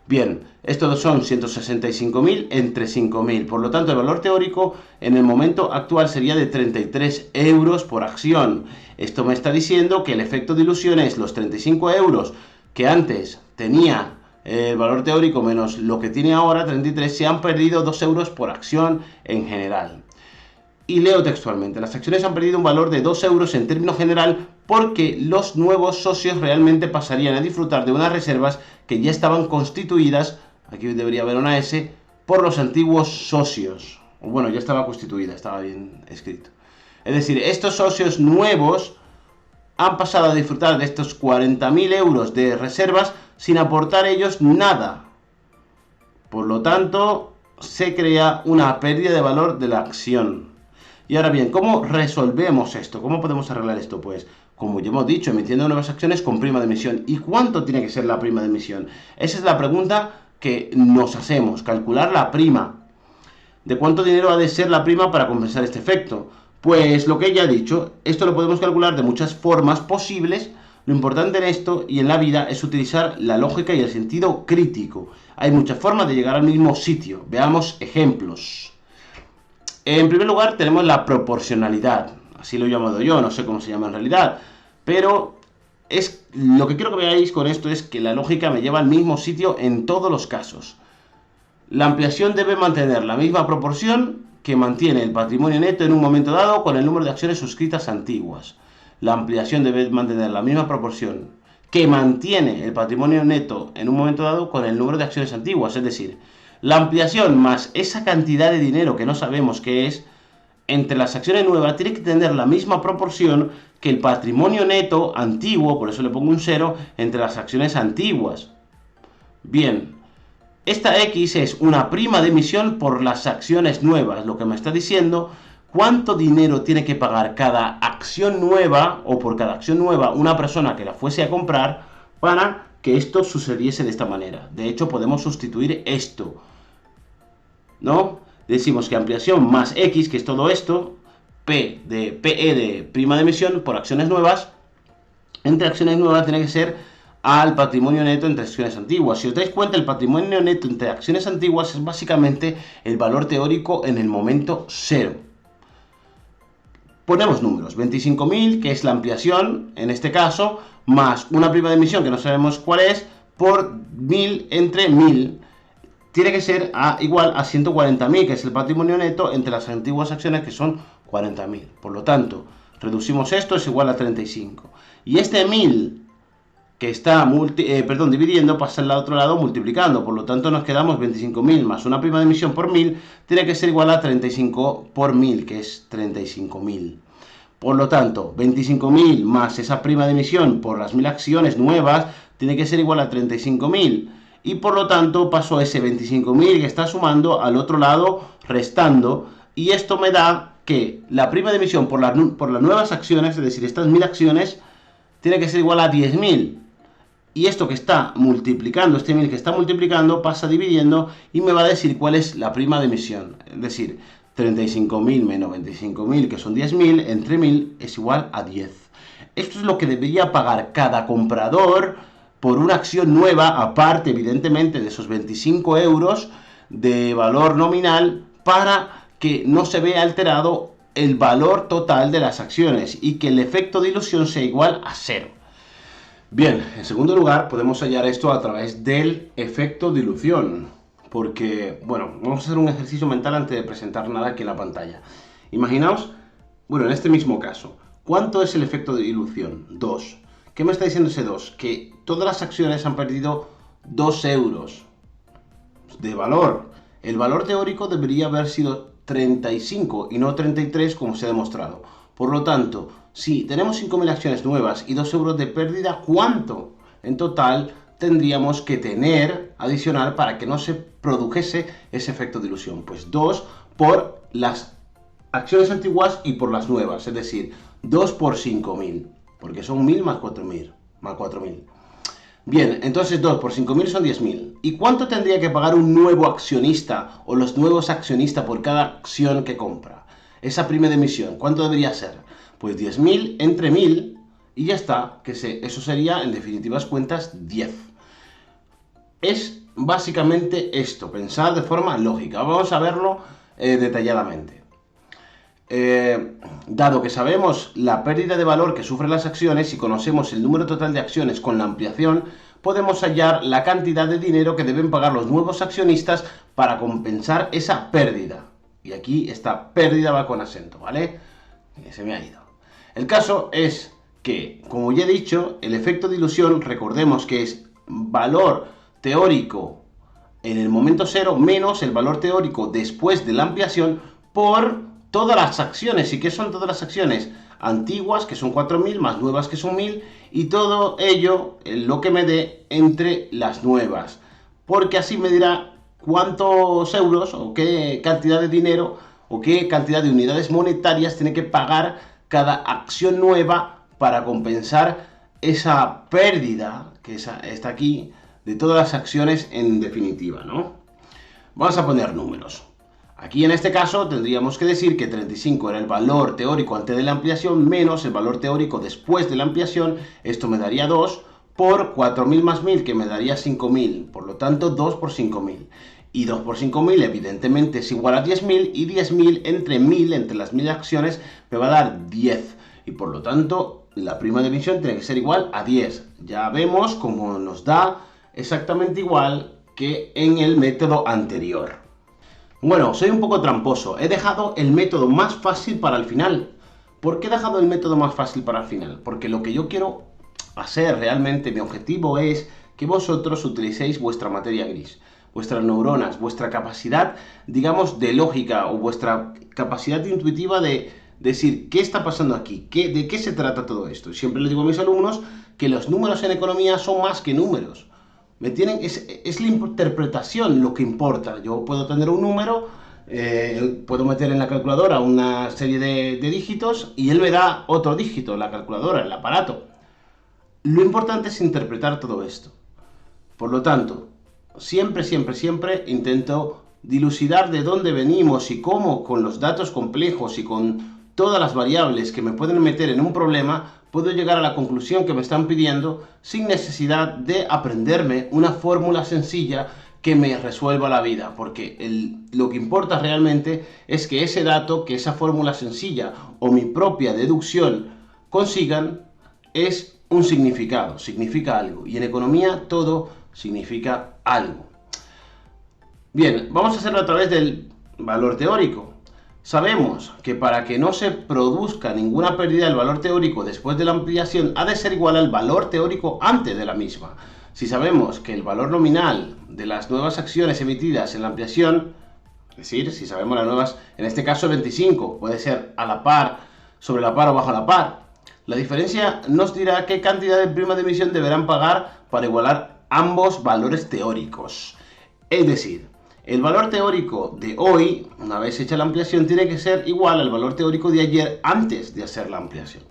Bien, estos son 165.000 entre 5.000. Por lo tanto, el valor teórico en el momento actual sería de 33 euros por acción. Esto me está diciendo que el efecto de ilusión es los 35 euros que antes tenía el valor teórico menos lo que tiene ahora, 33, se han perdido 2 euros por acción en general. Y leo textualmente, las acciones han perdido un valor de 2 euros en términos general porque los nuevos socios realmente pasarían a disfrutar de unas reservas que ya estaban constituidas, aquí debería haber una S, por los antiguos socios. Bueno, ya estaba constituida, estaba bien escrito. Es decir, estos socios nuevos han pasado a disfrutar de estos 40.000 euros de reservas sin aportar ellos nada. Por lo tanto, se crea una pérdida de valor de la acción. Y ahora bien, ¿cómo resolvemos esto? ¿Cómo podemos arreglar esto? Pues, como ya hemos dicho, emitiendo nuevas acciones con prima de emisión. ¿Y cuánto tiene que ser la prima de emisión? Esa es la pregunta que nos hacemos, calcular la prima. ¿De cuánto dinero ha de ser la prima para compensar este efecto? Pues lo que ya he dicho, esto lo podemos calcular de muchas formas posibles. Lo importante en esto y en la vida es utilizar la lógica y el sentido crítico. Hay muchas formas de llegar al mismo sitio. Veamos ejemplos. En primer lugar tenemos la proporcionalidad, así lo he llamado yo, no sé cómo se llama en realidad, pero lo que quiero que veáis con esto es que la lógica me lleva al mismo sitio en todos los casos. La ampliación debe mantener la misma proporción que mantiene el patrimonio neto en un momento dado con el número de acciones suscritas antiguas. La ampliación debe mantener la misma proporción que mantiene el patrimonio neto en un momento dado con el número de acciones antiguas, es decir, la ampliación más esa cantidad de dinero que no sabemos qué es, entre las acciones nuevas tiene que tener la misma proporción que el patrimonio neto antiguo, por eso le pongo un 0, entre las acciones antiguas. Bien, esta X es una prima de emisión por las acciones nuevas, lo que me está diciendo cuánto dinero tiene que pagar cada acción nueva, o por cada acción nueva, una persona que la fuese a comprar, para que esto sucediese de esta manera. De hecho, podemos sustituir esto, ¿no? Decimos que ampliación más X, que es todo esto, PE de prima de emisión por acciones nuevas, entre acciones nuevas tiene que ser al patrimonio neto entre acciones antiguas. Si os dais cuenta, el patrimonio neto entre acciones antiguas es básicamente el valor teórico en el momento 0. Ponemos números, 25.000, que es la ampliación, en este caso, más una prima de emisión, que no sabemos cuál es, por 1.000 entre 1.000. Tiene que ser igual a 140.000, que es el patrimonio neto entre las antiguas acciones, que son 40.000. Por lo tanto, reducimos esto, es igual a 35. Y este 1.000 que está dividiendo pasa al otro lado multiplicando. Por lo tanto, nos quedamos 25.000 más una prima de emisión por 1.000, tiene que ser igual a 35 por 1.000, que es 35.000. Por lo tanto, 25.000 más esa prima de emisión por las 1.000 acciones nuevas, tiene que ser igual a 35.000. Y por lo tanto paso ese 25.000 que está sumando al otro lado restando. Y esto me da que la prima de emisión por las nuevas acciones, es decir, estas 1.000 acciones, tiene que ser igual a 10.000. Y esto que está multiplicando, este 1.000 que está multiplicando, pasa dividiendo y me va a decir cuál es la prima de emisión. Es decir, 35.000 menos 25.000, que son 10.000, entre 1.000 es igual a 10. Esto es lo que debería pagar cada comprador por una acción nueva, aparte evidentemente de esos 25 euros de valor nominal, para que no se vea alterado el valor total de las acciones y que el efecto de ilusión sea igual a 0. Bien, en segundo lugar podemos hallar esto a través del efecto de dilución, porque, bueno, vamos a hacer un ejercicio mental antes de presentar nada aquí en la pantalla. Imaginaos, bueno, en este mismo caso, ¿cuánto es el efecto de dilución? 2. ¿Qué me está diciendo ese 2? Que todas las acciones han perdido 2 euros de valor. El valor teórico debería haber sido 35 y no 33 como se ha demostrado. Por lo tanto, si tenemos 5.000 acciones nuevas y 2 euros de pérdida, ¿cuánto en total tendríamos que tener adicional para que no se produjese ese efecto de ilusión? Pues 2 por las acciones antiguas y por las nuevas, es decir, 2 por 5.000, porque son 1.000 más 4.000, más 4.000. Bien, entonces 2 por 5.000 son 10.000. ¿Y cuánto tendría que pagar un nuevo accionista o los nuevos accionistas por cada acción que compra? Esa prima de emisión, ¿cuánto debería ser? Pues 10.000 entre 1.000 y ya está, eso sería en definitivas cuentas 10. Es básicamente esto, pensar de forma lógica. Vamos a verlo detalladamente. Dado que sabemos la pérdida de valor que sufren las acciones y conocemos el número total de acciones con la ampliación, podemos hallar la cantidad de dinero que deben pagar los nuevos accionistas para compensar esa pérdida. Y aquí esta pérdida va con acento, ¿vale? Se me ha ido. El caso es que, como ya he dicho, el efecto de ilusión, recordemos que es valor teórico en el momento cero menos el valor teórico después de la ampliación por todas las acciones. ¿Y qué son todas las acciones? Antiguas, que son 4.000, más nuevas, que son 1.000, y todo ello lo que me dé entre las nuevas. Porque así me dirá cuántos euros o qué cantidad de dinero o qué cantidad de unidades monetarias tiene que pagar cada acción nueva para compensar esa pérdida que está aquí de todas las acciones en definitiva, ¿no? Vamos a poner números. Aquí en este caso tendríamos que decir que 35 era el valor teórico antes de la ampliación menos el valor teórico después de la ampliación. Esto me daría 2 por 4.000 más 1.000, que me daría 5.000. Por lo tanto, 2 por 5.000. Y 2 por 5.000 evidentemente es igual a 10.000, y 10.000 entre 1.000, entre las 1.000 acciones, me va a dar 10. Y por lo tanto, la prima de emisión tiene que ser igual a 10. Ya vemos cómo nos da exactamente igual que en el método anterior. Bueno, soy un poco tramposo. He dejado el método más fácil para el final. ¿Por qué he dejado el método más fácil para el final? Porque lo que yo quiero hacer realmente, mi objetivo es que vosotros utilicéis vuestra materia gris, vuestras neuronas, vuestra capacidad, digamos, de lógica o vuestra capacidad intuitiva de decir qué está pasando aquí, de qué se trata todo esto. Siempre les digo a mis alumnos que los números en economía son más que números. Es la interpretación lo que importa. Yo puedo tener un número, puedo meter en la calculadora una serie de dígitos y él me da otro dígito, la calculadora, el aparato. Lo importante es interpretar todo esto. Por lo tanto, siempre intento dilucidar de dónde venimos y cómo, con los datos complejos y con todas las variables que me pueden meter en un problema, puedo llegar a la conclusión que me están pidiendo sin necesidad de aprenderme una fórmula sencilla que me resuelva la vida, porque lo que importa realmente es que ese dato, que esa fórmula sencilla o mi propia deducción consigan, es un significado, significa algo, y en economía todo significa algo. Bien, vamos a hacerlo a través del valor teórico. Sabemos que para que no se produzca ninguna pérdida del valor teórico después de la ampliación ha de ser igual al valor teórico antes de la misma. Si sabemos que el valor nominal de las nuevas acciones emitidas en la ampliación, es decir, si sabemos las nuevas, en este caso 25, puede ser a la par, sobre la par o bajo la par, la diferencia nos dirá qué cantidad de prima de emisión deberán pagar para igualar ambos valores teóricos. Es decir, el valor teórico de hoy, una vez hecha la ampliación, tiene que ser igual al valor teórico de ayer antes de hacer la ampliación.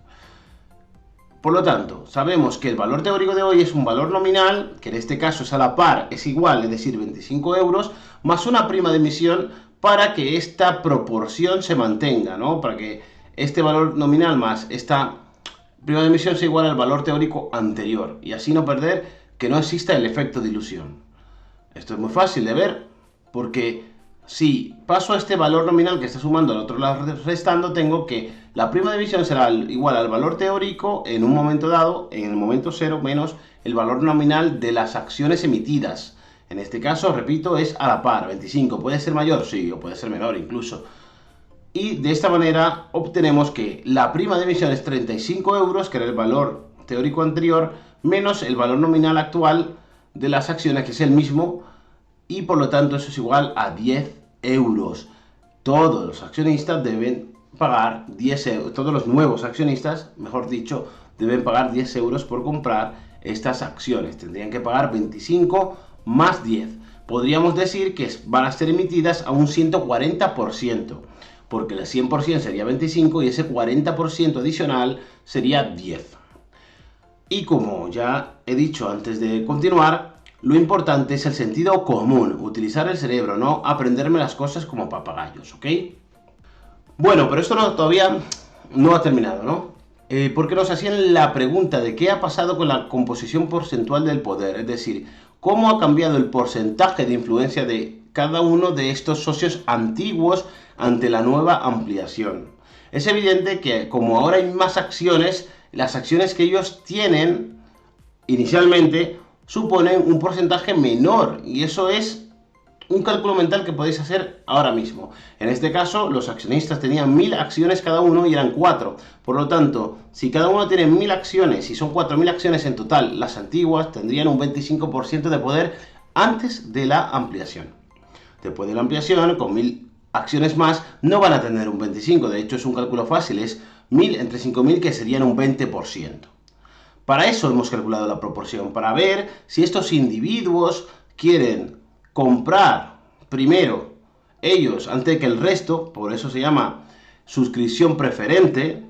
Por lo tanto, sabemos que el valor teórico de hoy es un valor nominal, que en este caso es a la par, es igual, es decir, 25 euros, más una prima de emisión para que esta proporción se mantenga, ¿no? Para que este valor nominal más esta prima de emisión sea igual al valor teórico anterior, y así no perder que no exista el efecto de ilusión. Esto es muy fácil de ver, porque si paso a este valor nominal que está sumando al otro lado restando, tengo que la prima de emisión será igual al valor teórico en un momento dado, en el momento cero, menos el valor nominal de las acciones emitidas. En este caso, repito, es a la par, 25. ¿Puede ser mayor? Sí, o puede ser menor incluso. Y de esta manera obtenemos que la prima de emisión es 35 euros, que era el valor teórico anterior, menos el valor nominal actual de las acciones, que es el mismo, y por lo tanto eso es igual a 10 euros. Todos los accionistas deben pagar 10 euros, todos los nuevos accionistas, mejor dicho, deben pagar 10 euros por comprar estas acciones. Tendrían que pagar 25 más 10. Podríamos decir que van a ser emitidas a un 140%, porque el 100% sería 25 y ese 40% adicional sería 10. Y como ya he dicho antes de continuar, lo importante es el sentido común, utilizar el cerebro, no aprenderme las cosas como papagayos, ¿ok? Bueno, pero esto todavía no ha terminado, ¿no? Porque nos hacían la pregunta de qué ha pasado con la composición porcentual del poder, es decir, cómo ha cambiado el porcentaje de influencia de cada uno de estos socios antiguos ante la nueva ampliación. Es evidente que como ahora hay más acciones, las acciones que ellos tienen inicialmente suponen un porcentaje menor, y eso es un cálculo mental que podéis hacer ahora mismo. En este caso, los accionistas tenían 1000 acciones cada uno y eran 4. Por lo tanto, si cada uno tiene 1000 acciones y son 4000 acciones en total, las antiguas tendrían un 25% de poder antes de la ampliación. Después de la ampliación, con 1000 acciones más, no van a tener un 25%. De hecho, es un cálculo fácil, es 1000 entre 5000, que serían un 20%. Para eso hemos calculado la proporción, para ver si estos individuos quieren comprar primero ellos antes que el resto, por eso se llama suscripción preferente,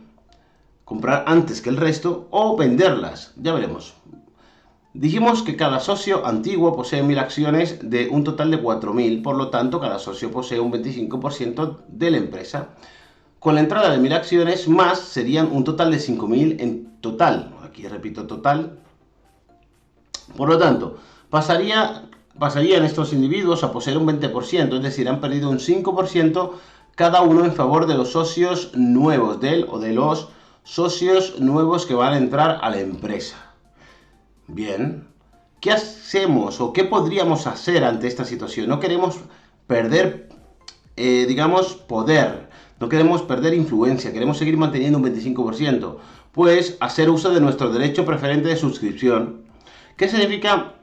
comprar antes que el resto, o venderlas, ya veremos. Dijimos que cada socio antiguo posee 1000 acciones de un total de 4000, por lo tanto cada socio posee un 25% de la empresa. Con la entrada de 1000 acciones más serían un total de 5000 en total, aquí repito total. Por lo tanto, pasarían estos individuos a poseer un 20%, es decir, han perdido un 5% cada uno en favor de los socios nuevos, de los socios nuevos que van a entrar a la empresa. Bien, ¿qué hacemos o qué podríamos hacer ante esta situación? No queremos perder, poder, no queremos perder influencia, queremos seguir manteniendo un 25%, pues hacer uso de nuestro derecho preferente de suscripción. ¿Qué significa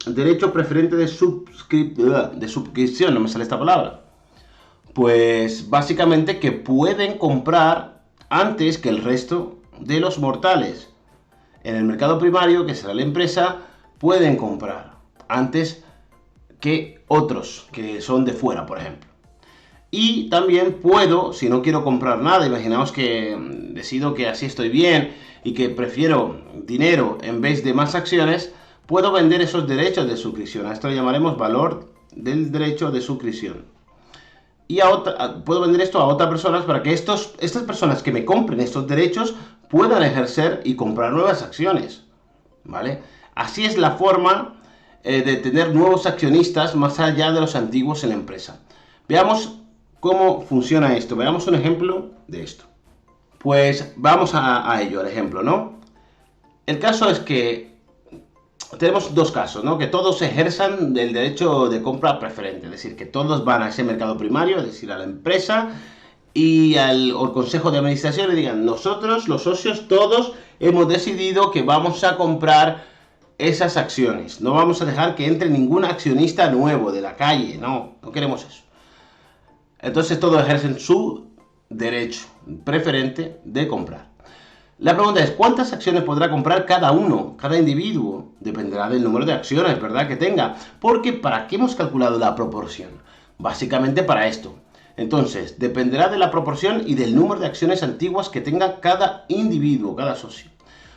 derecho preferente de suscripción? No me sale esta palabra. Pues básicamente que pueden comprar antes que el resto de los mortales. En el mercado primario, que será la empresa, pueden comprar antes que otros que son de fuera, por ejemplo. Y también puedo, si no quiero comprar nada, imaginaos que decido que así estoy bien y que prefiero dinero en vez de más acciones, puedo vender esos derechos de suscripción. A esto le llamaremos valor del derecho de suscripción. Y puedo vender esto a otras personas para que estas personas que me compren estos derechos puedan ejercer y comprar nuevas acciones, ¿vale? Así es la forma de tener nuevos accionistas más allá de los antiguos en la empresa. Veamos cómo funciona esto. Veamos un ejemplo de esto. Pues vamos a ello, al ejemplo, ¿no? El caso es que tenemos dos casos, ¿no? Que todos ejerzan el derecho de compra preferente, es decir, que todos van a ese mercado primario, es decir, a la empresa y al consejo de administración, y digan: nosotros, los socios, todos hemos decidido que vamos a comprar esas acciones. No vamos a dejar que entre ningún accionista nuevo de la calle, no queremos eso. Entonces todos ejercen su derecho preferente de comprar. La pregunta es: ¿cuántas acciones podrá comprar cada uno, cada individuo? Dependerá del número de acciones, ¿verdad?, que tenga. Porque ¿para qué hemos calculado la proporción? Básicamente para esto. Entonces, dependerá de la proporción y del número de acciones antiguas que tenga cada individuo, cada socio.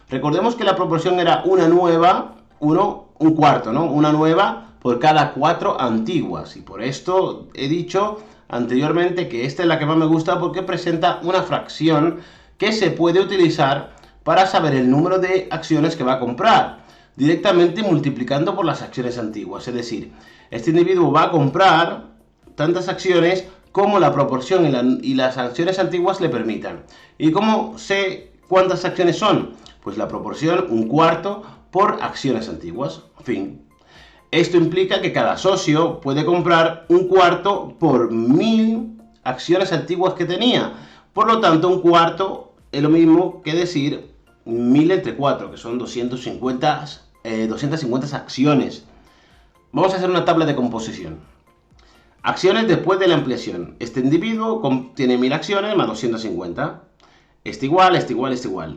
Recordemos que la proporción era una nueva, un cuarto, ¿no? Una nueva por cada 4 antiguas. Y por esto he dicho anteriormente que esta es la que más me gusta, porque presenta una fracción que se puede utilizar para saber el número de acciones que va a comprar, directamente multiplicando por las acciones antiguas. Es decir, este individuo va a comprar tantas acciones como la proporción y las acciones antiguas le permitan. ¿Y cómo sé cuántas acciones son? Pues la proporción, un cuarto por acciones antiguas. Fin. Esto implica que cada socio puede comprar un cuarto por 1000 acciones antiguas que tenía. Por lo tanto, un cuarto es lo mismo que decir 1000 entre 4, que son 250 acciones. Vamos a hacer una tabla de composición. Acciones después de la ampliación. Este individuo tiene 1000 acciones más 250. Este igual.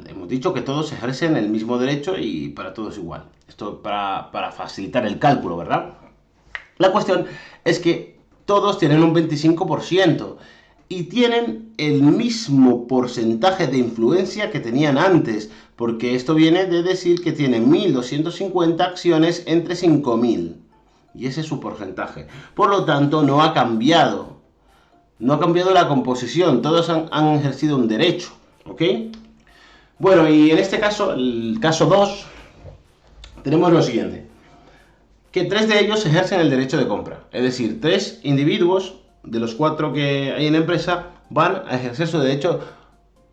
Hemos dicho que todos ejercen el mismo derecho y para todos igual. Esto para facilitar el cálculo, ¿verdad? La cuestión es que todos tienen un 25% y tienen el mismo porcentaje de influencia que tenían antes, porque esto viene de decir que tienen 1250 acciones entre 5000. Y ese es su porcentaje. Por lo tanto, no ha cambiado. No ha cambiado la composición. Todos han ejercido un derecho. ¿Ok? Bueno, y en este caso, el caso 2, tenemos lo siguiente. que 3 de ellos ejercen el derecho de compra. Es decir, 3 individuos de los 4 que hay en la empresa van a ejercer su derecho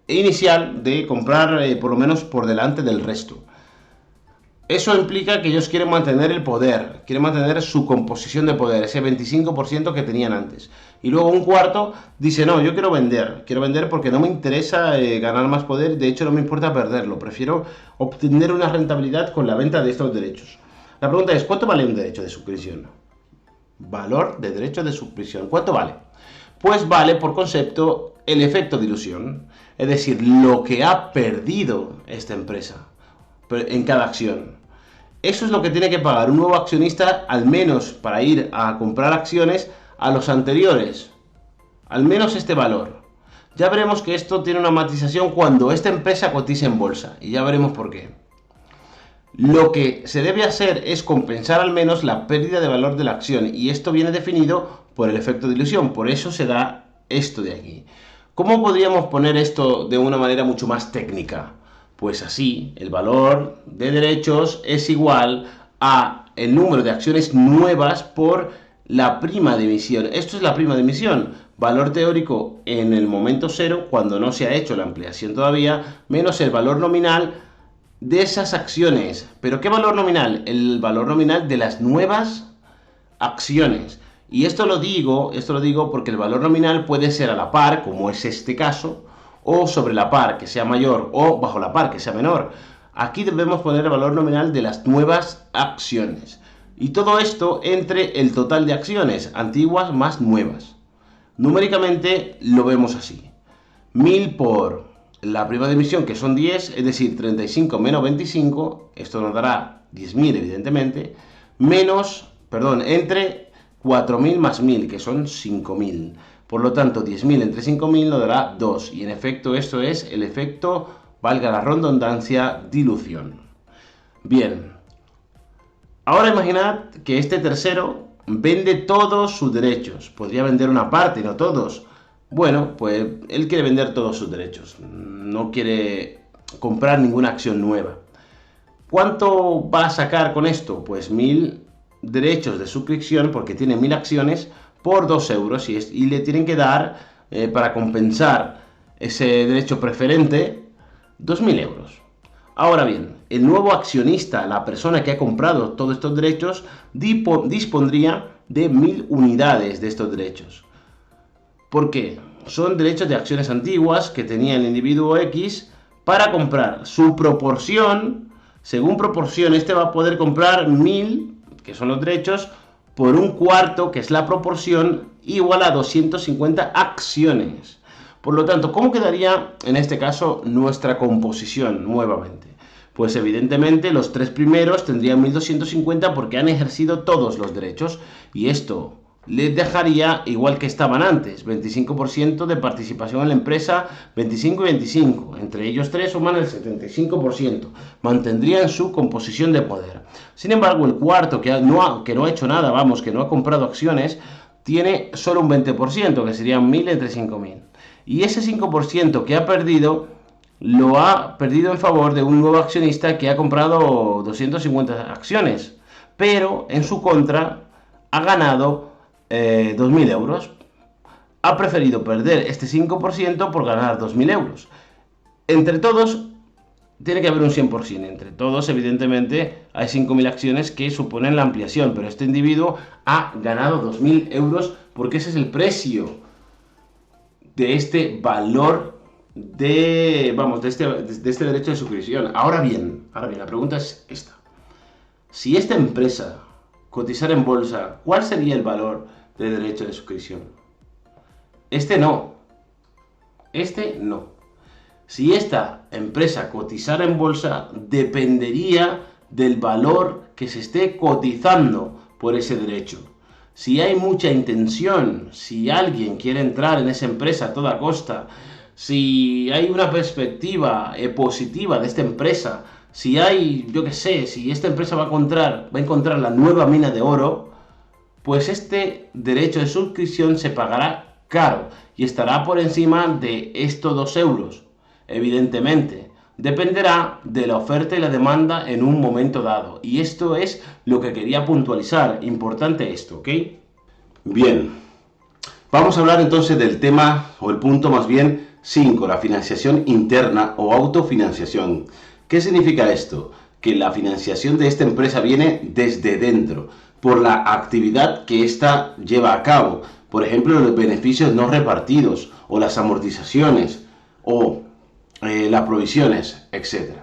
inicial de comprar por lo menos por delante del resto. Eso implica que ellos quieren mantener el poder, quieren mantener su composición de poder, ese 25% que tenían antes. Y luego un cuarto dice, no, yo quiero vender porque no me interesa ganar más poder, de hecho no me importa perderlo, prefiero obtener una rentabilidad con la venta de estos derechos. La pregunta es, ¿cuánto vale un derecho de suscripción? Valor de derecho de suscripción, ¿cuánto vale? Pues vale por concepto el efecto de ilusión, es decir, lo que ha perdido esta empresa en cada acción. Eso es lo que tiene que pagar un nuevo accionista, al menos para ir a comprar acciones a los anteriores. Al menos este valor. Ya veremos que esto tiene una matización cuando esta empresa cotice en bolsa. Y ya veremos por qué. Lo que se debe hacer es compensar al menos la pérdida de valor de la acción. Y esto viene definido por el efecto de ilusión. Por eso se da esto de aquí. ¿Cómo podríamos poner esto de una manera mucho más técnica? Pues así, el valor de derechos es igual a el número de acciones nuevas por la prima de emisión. Esto es la prima de emisión, valor teórico en el momento cero, cuando no se ha hecho la ampliación todavía, menos el valor nominal de esas acciones. ¿Pero qué valor nominal? El valor nominal de las nuevas acciones. Y esto lo digo porque el valor nominal puede ser a la par, como es este caso, o sobre la par, que sea mayor, o bajo la par, que sea menor. Aquí debemos poner el valor nominal de las nuevas acciones. Y todo esto entre el total de acciones, antiguas más nuevas. Numéricamente lo vemos así. 1000 por la prima de emisión, que son 10, es decir, 35 menos 25, esto nos dará 10.000 evidentemente, entre 4.000 más 1.000, que son 5.000. Por lo tanto, 10.000 entre 5.000 nos dará 2. Y en efecto, esto es el efecto, valga la redundancia, dilución. Bien. Ahora imaginad que este tercero vende todos sus derechos. Podría vender una parte, no todos. Bueno, pues él quiere vender todos sus derechos. No quiere comprar ninguna acción nueva. ¿Cuánto va a sacar con esto? Pues 1.000 derechos de suscripción, porque tiene 1.000 acciones, por 2 euros y le tienen que dar, para compensar ese derecho preferente, 2.000 euros. Ahora bien, el nuevo accionista, la persona que ha comprado todos estos derechos, dispondría de 1.000 unidades de estos derechos. ¿Por qué? Son derechos de acciones antiguas que tenía el individuo X para comprar su proporción. Según proporción, este va a poder comprar 1.000, que son los derechos, por un cuarto, que es la proporción, igual a 250 acciones. Por lo tanto, ¿cómo quedaría en este caso nuestra composición nuevamente? Pues evidentemente los 3 primeros tendrían 1.250 porque han ejercido todos los derechos, y esto les dejaría igual que estaban antes, 25% de participación en la empresa, 25 y 25, entre ellos 3 suman el 75%, mantendrían su composición de poder. Sin embargo, el cuarto, que no ha hecho nada, que no ha comprado acciones, tiene solo un 20%, que serían 1.000 entre 5.000. Y ese 5% que ha perdido, lo ha perdido en favor de un nuevo accionista que ha comprado 250 acciones, pero en su contra ha ganado 2.000 euros. Ha preferido perder este 5% por ganar 2.000 euros. Entre todos, tiene que haber un 100%. Entre todos, evidentemente, hay 5.000 acciones que suponen la ampliación, pero este individuo ha ganado 2.000 euros porque ese es el precio de este valor de este derecho de suscripción. Ahora bien, la pregunta es esta. Si esta empresa cotizara en bolsa, ¿cuál sería el valor de derecho de suscripción? Este no. Si esta empresa cotizara en bolsa, dependería del valor que se esté cotizando por ese derecho. Si hay mucha intención, si alguien quiere entrar en esa empresa a toda costa, si hay una perspectiva positiva de esta empresa, si hay, si esta empresa va a encontrar la nueva mina de oro, pues este derecho de suscripción se pagará caro y estará por encima de estos 2 euros. Evidentemente, dependerá de la oferta y la demanda en un momento dado. Y esto es lo que quería puntualizar. Importante esto, ¿ok? Bien, vamos a hablar entonces del tema, o el punto más bien 5, la financiación interna o autofinanciación. ¿Qué significa esto? Que la financiación de esta empresa viene desde dentro, por la actividad que ésta lleva a cabo. Por ejemplo, los beneficios no repartidos, o las amortizaciones, o las provisiones, etc.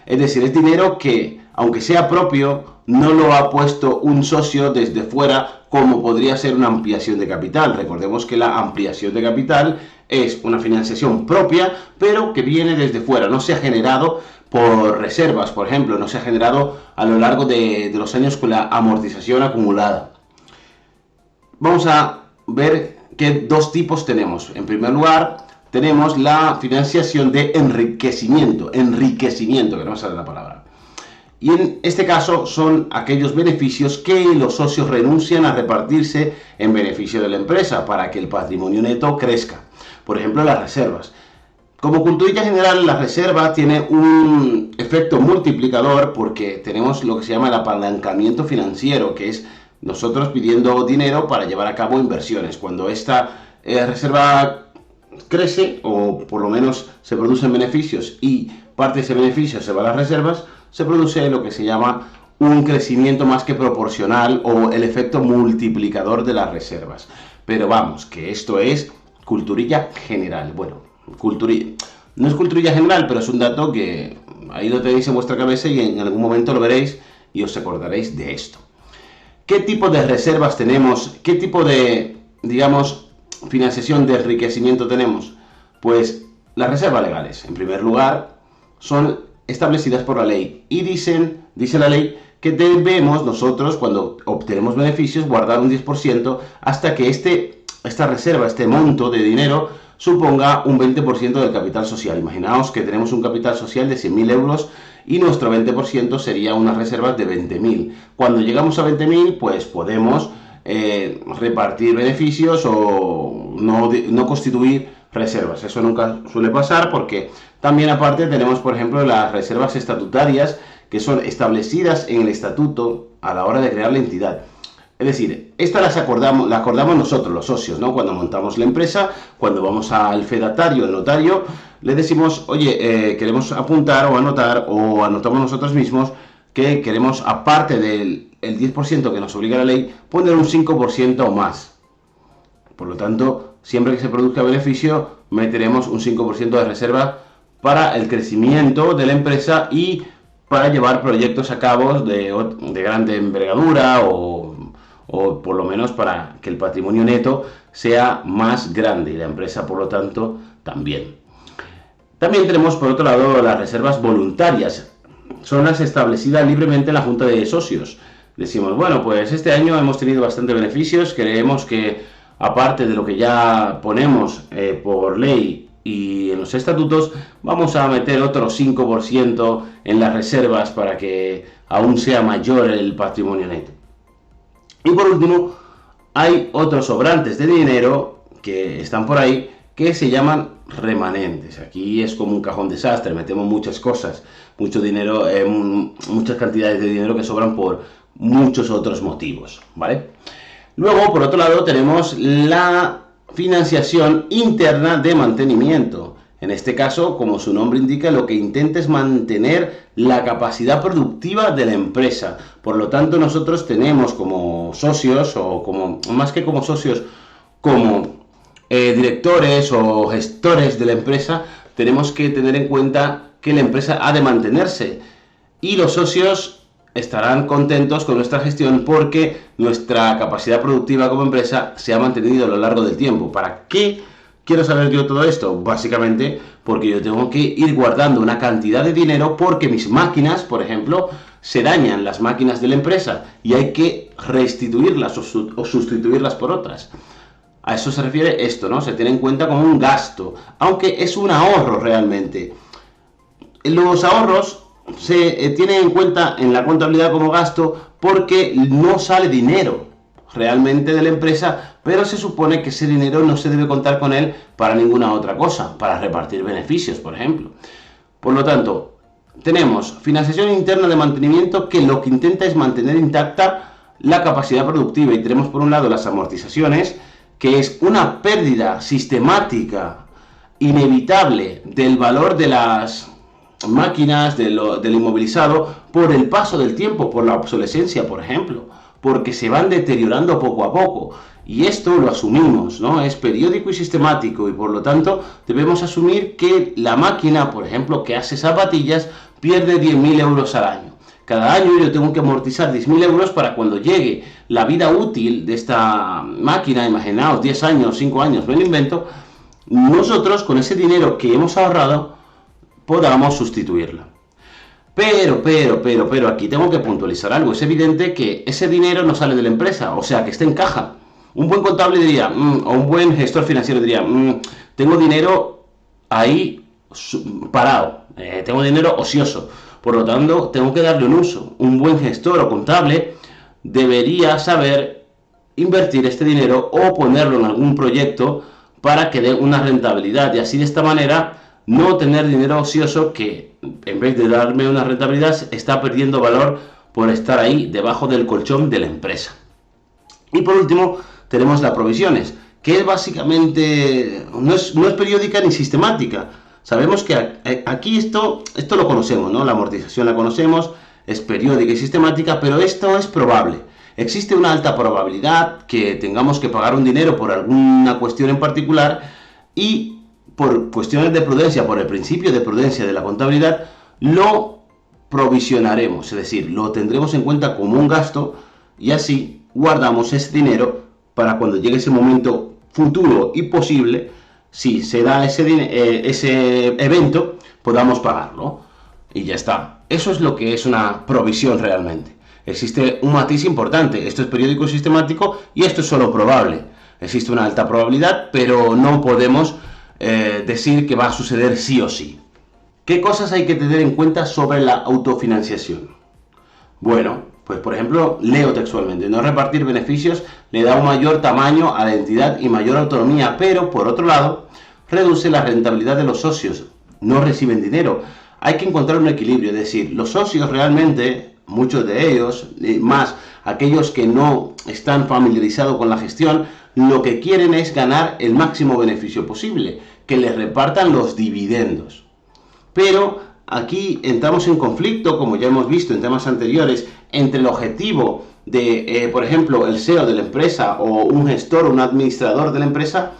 Es decir, es dinero que, aunque sea propio, no lo ha puesto un socio desde fuera, como podría ser una ampliación de capital. Recordemos que la ampliación de capital es una financiación propia, pero que viene desde fuera, no se ha generado por reservas, por ejemplo, no se ha generado a lo largo de los años con la amortización acumulada. Vamos a ver qué dos tipos tenemos. En primer lugar, tenemos la financiación de enriquecimiento, que no sale la palabra. Y en este caso son aquellos beneficios que los socios renuncian a repartirse en beneficio de la empresa para que el patrimonio neto crezca. Por ejemplo, las reservas. Como culturilla general, la reserva tiene un efecto multiplicador porque tenemos lo que se llama el apalancamiento financiero, que es nosotros pidiendo dinero para llevar a cabo inversiones. Cuando esta reserva crece, o por lo menos se producen beneficios y parte de ese beneficio se va a las reservas, se produce lo que se llama un crecimiento más que proporcional o el efecto multiplicador de las reservas. Pero vamos, que esto es culturilla general. Bueno, no es culturilla general, pero es un dato que ahí lo tenéis en vuestra cabeza y en algún momento lo veréis y os acordaréis de esto. ¿Qué tipo de reservas tenemos? ¿Qué tipo de, digamos, financiación de enriquecimiento tenemos? Pues las reservas legales, en primer lugar, son establecidas por la ley y dice la ley que debemos nosotros, cuando obtenemos beneficios, guardar un 10% hasta que esta reserva, este monto de dinero, suponga un 20% del capital social. Imaginaos que tenemos un capital social de 100.000 euros y nuestro 20% sería unas reservas de 20.000. Cuando llegamos a 20.000, pues podemos repartir beneficios o no constituir reservas. Eso nunca suele pasar porque también aparte tenemos, por ejemplo, las reservas estatutarias que son establecidas en el estatuto a la hora de crear la entidad. Es decir, estas las acordamos nosotros, los socios, ¿no? Cuando montamos la empresa, cuando vamos al fedatario, al notario, le decimos, oye, queremos apuntar o anotamos nosotros mismos que queremos, aparte del 10% que nos obliga la ley, poner un 5% o más. Por lo tanto, siempre que se produzca beneficio, meteremos un 5% de reserva para el crecimiento de la empresa y para llevar proyectos a cabo de grande envergadura o por lo menos para que el patrimonio neto sea más grande y la empresa, por lo tanto, también. También tenemos, por otro lado, las reservas voluntarias. Son las establecidas libremente en la Junta de Socios. Decimos, bueno, pues este año hemos tenido bastantes beneficios, creemos que aparte de lo que ya ponemos por ley y en los estatutos, vamos a meter otro 5% en las reservas para que aún sea mayor el patrimonio neto. Y por último, hay otros sobrantes de dinero que están por ahí que se llaman remanentes. Aquí es como un cajón desastre, metemos muchas cosas, mucho dinero, muchas cantidades de dinero que sobran por muchos otros motivos, ¿vale? Luego, por otro lado, tenemos la financiación interna de mantenimiento. En este caso, como su nombre indica, lo que intenta es mantener la capacidad productiva de la empresa. Por lo tanto, nosotros tenemos como socios, o más que como socios, como directores o gestores de la empresa, tenemos que tener en cuenta que la empresa ha de mantenerse. Y los socios estarán contentos con nuestra gestión porque nuestra capacidad productiva como empresa se ha mantenido a lo largo del tiempo. ¿Para qué quiero saber yo todo esto? Básicamente porque yo tengo que ir guardando una cantidad de dinero porque mis máquinas, por ejemplo, se dañan, las máquinas de la empresa, y hay que restituirlas o sustituirlas por otras. A eso se refiere esto, ¿no? Se tiene en cuenta como un gasto, aunque es un ahorro realmente. Los ahorros se tienen en cuenta en la contabilidad como gasto porque no sale dinero realmente de la empresa, pero se supone que ese dinero no se debe contar con él para ninguna otra cosa, para repartir beneficios, por ejemplo. Por lo tanto, tenemos financiación interna de mantenimiento que lo que intenta es mantener intacta la capacidad productiva, y tenemos por un lado las amortizaciones, que es una pérdida sistemática, inevitable, del valor de las máquinas, del inmovilizado, por el paso del tiempo, por la obsolescencia, por ejemplo, porque se van deteriorando poco a poco. Y esto lo asumimos, ¿no? Es periódico y sistemático, y por lo tanto debemos asumir que la máquina, por ejemplo, que hace zapatillas, pierde 10.000 euros al año. Cada año yo tengo que amortizar 10.000 euros para cuando llegue la vida útil de esta máquina, imaginaos 10 años, 5 años, me lo invento, nosotros con ese dinero que hemos ahorrado podamos sustituirla. Pero, aquí tengo que puntualizar algo. Es evidente que ese dinero no sale de la empresa, o sea, que está en caja. Un buen contable diría, o un buen gestor financiero diría, tengo dinero ahí parado, tengo dinero ocioso, por lo tanto tengo que darle un uso. Un buen gestor o contable debería saber invertir este dinero o ponerlo en algún proyecto para que dé una rentabilidad, y así de esta manera no tener dinero ocioso que en vez de darme una rentabilidad está perdiendo valor por estar ahí debajo del colchón de la empresa. Y por último tenemos las provisiones, que es básicamente no es periódica ni sistemática. Sabemos que aquí esto lo conocemos, ¿no? La amortización la conocemos, es periódica y sistemática, pero esto es probable. Existe una alta probabilidad que tengamos que pagar un dinero por alguna cuestión en particular, y por cuestiones de prudencia, por el principio de prudencia de la contabilidad, lo provisionaremos, es decir, lo tendremos en cuenta como un gasto, y así guardamos ese dinero para cuando llegue ese momento futuro y posible, si se da ese evento, podamos pagarlo. Y ya está. Eso es lo que es una provisión realmente. Existe un matiz importante. Esto es periódico y sistemático, y esto es solo probable. Existe una alta probabilidad, pero no podemos decir que va a suceder sí o sí. ¿Qué cosas hay que tener en cuenta sobre la autofinanciación? Bueno, pues por ejemplo, leo textualmente: no repartir beneficios le da un mayor tamaño a la entidad y mayor autonomía, pero por otro lado, reduce la rentabilidad de los socios. No reciben dinero. Hay que encontrar un equilibrio, es decir, los socios realmente, muchos de ellos, más aquellos que no están familiarizados con la gestión, lo que quieren es ganar el máximo beneficio posible, que les repartan los dividendos. Pero aquí entramos en conflicto, como ya hemos visto en temas anteriores, entre el objetivo de, por ejemplo, el CEO de la empresa o un gestor o un administrador de la empresa,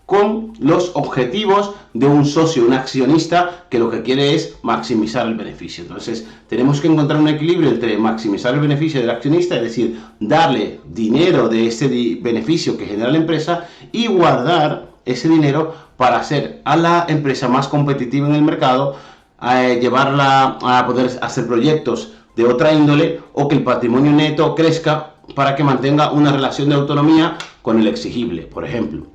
con los objetivos de un socio, un accionista, que lo que quiere es maximizar el beneficio. Entonces, tenemos que encontrar un equilibrio entre maximizar el beneficio del accionista, es decir, darle dinero de ese beneficio que genera la empresa, y guardar ese dinero para hacer a la empresa más competitiva en el mercado, llevarla a poder hacer proyectos de otra índole, o que el patrimonio neto crezca para que mantenga una relación de autonomía con el exigible, por ejemplo.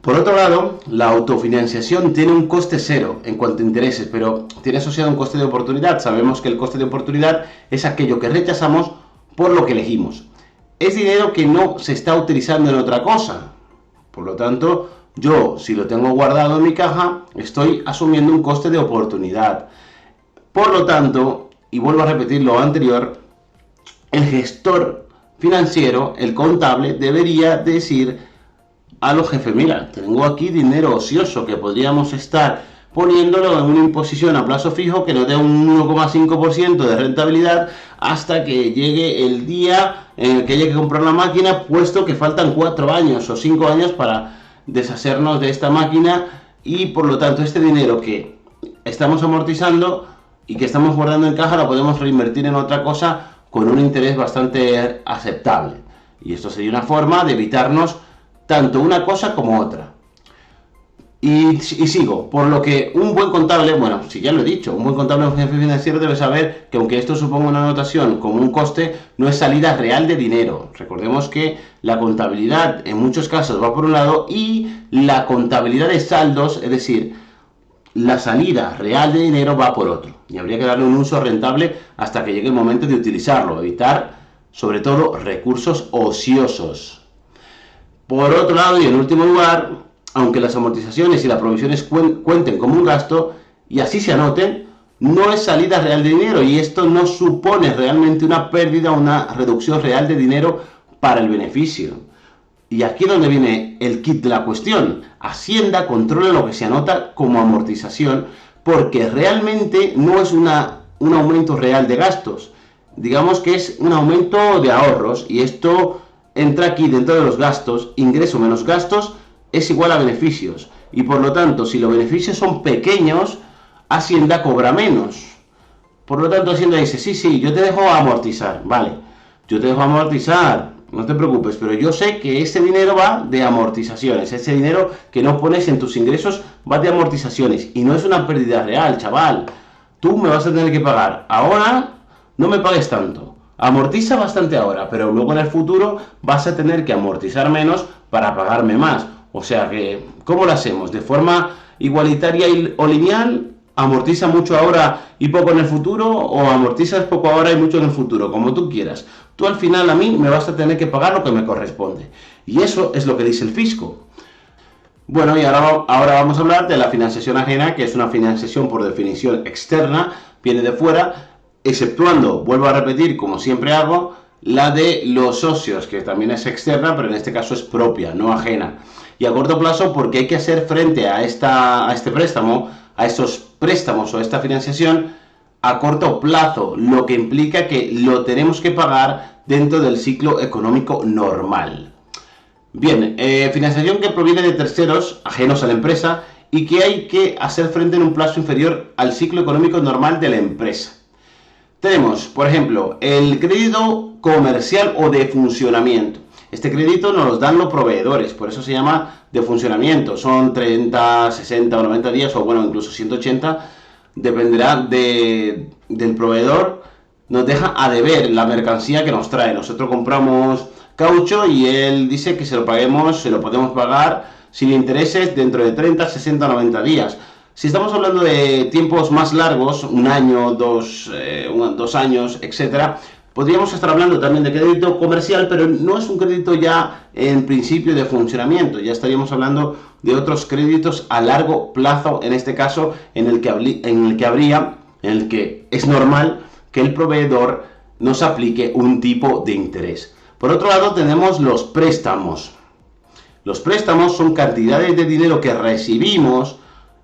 Por otro lado, la autofinanciación tiene un coste cero en cuanto a intereses, pero tiene asociado un coste de oportunidad. Sabemos que el coste de oportunidad es aquello que rechazamos por lo que elegimos. Es dinero que no se está utilizando en otra cosa. Por lo tanto, yo, si lo tengo guardado en mi caja, estoy asumiendo un coste de oportunidad. Por lo tanto, y vuelvo a repetir lo anterior, el gestor financiero, el contable, debería decir a los jefes: mira, tengo aquí dinero ocioso que podríamos estar poniéndolo en una imposición a plazo fijo que nos dé un 1,5% de rentabilidad hasta que llegue el día en el que haya que comprar la máquina, puesto que faltan 4 años o 5 años para deshacernos de esta máquina, y por lo tanto este dinero que estamos amortizando y que estamos guardando en caja lo podemos reinvertir en otra cosa con un interés bastante aceptable. Y esto sería una forma de evitarnos tanto una cosa como otra. Y sigo, por lo que un buen contable, bueno, si ya lo he dicho, un buen contable, un jefe financiero debe saber que aunque esto suponga una anotación como un coste, no es salida real de dinero. Recordemos que la contabilidad en muchos casos va por un lado, y la contabilidad de saldos, es decir, la salida real de dinero, va por otro. Y habría que darle un uso rentable hasta que llegue el momento de utilizarlo, evitar sobre todo recursos ociosos. Por otro lado, y en último lugar, aunque las amortizaciones y las provisiones cuenten como un gasto, y así se anoten, no es salida real de dinero y esto no supone realmente una pérdida o una reducción real de dinero para el beneficio. Y aquí es donde viene el kit de la cuestión. Hacienda controla lo que se anota como amortización porque realmente no es un aumento real de gastos. Digamos que es un aumento de ahorros y esto entra aquí dentro de los gastos. Ingreso menos gastos es igual a beneficios. Y por lo tanto, si los beneficios son pequeños, Hacienda cobra menos. Por lo tanto, Hacienda dice, sí, yo te dejo amortizar. Vale, yo te dejo amortizar, no te preocupes, pero yo sé que ese dinero va de amortizaciones. Ese dinero que no pones en tus ingresos va de amortizaciones. Y no es una pérdida real, chaval. Tú me vas a tener que pagar. Ahora no me pagues tanto. Amortiza bastante ahora, pero luego en el futuro vas a tener que amortizar menos para pagarme más. O sea que, ¿cómo lo hacemos? ¿De forma igualitaria o lineal? ¿Amortiza mucho ahora y poco en el futuro? ¿O amortizas poco ahora y mucho en el futuro? Como tú quieras. Tú al final a mí me vas a tener que pagar lo que me corresponde. Y eso es lo que dice el fisco. Bueno, y ahora vamos a hablar de la financiación ajena, que es una financiación por definición externa, viene de fuera, exceptuando, vuelvo a repetir, como siempre hago, la de los socios, que también es externa, pero en este caso es propia, no ajena. Y a corto plazo, porque hay que hacer frente a este préstamo, a estos préstamos o a esta financiación a corto plazo, lo que implica que lo tenemos que pagar dentro del ciclo económico normal. Bien, financiación que proviene de terceros ajenos a la empresa y que hay que hacer frente en un plazo inferior al ciclo económico normal de la empresa. Tenemos, por ejemplo, el crédito comercial o de funcionamiento. Este crédito nos lo dan los proveedores, por eso se llama de funcionamiento. Son 30, 60 o 90 días, o bueno, incluso 180, dependerá del proveedor. Nos deja a deber la mercancía que nos trae. Nosotros compramos caucho y él dice que se lo podemos pagar sin intereses dentro de 30, 60 o 90 días. Si estamos hablando de tiempos más largos, un año, dos años, etcétera, podríamos estar hablando también de crédito comercial, pero no es un crédito ya en principio de funcionamiento. Ya estaríamos hablando de otros créditos a largo plazo, en este caso, en el que es normal que el proveedor nos aplique un tipo de interés. Por otro lado, tenemos los préstamos. Los préstamos son cantidades de dinero que recibimos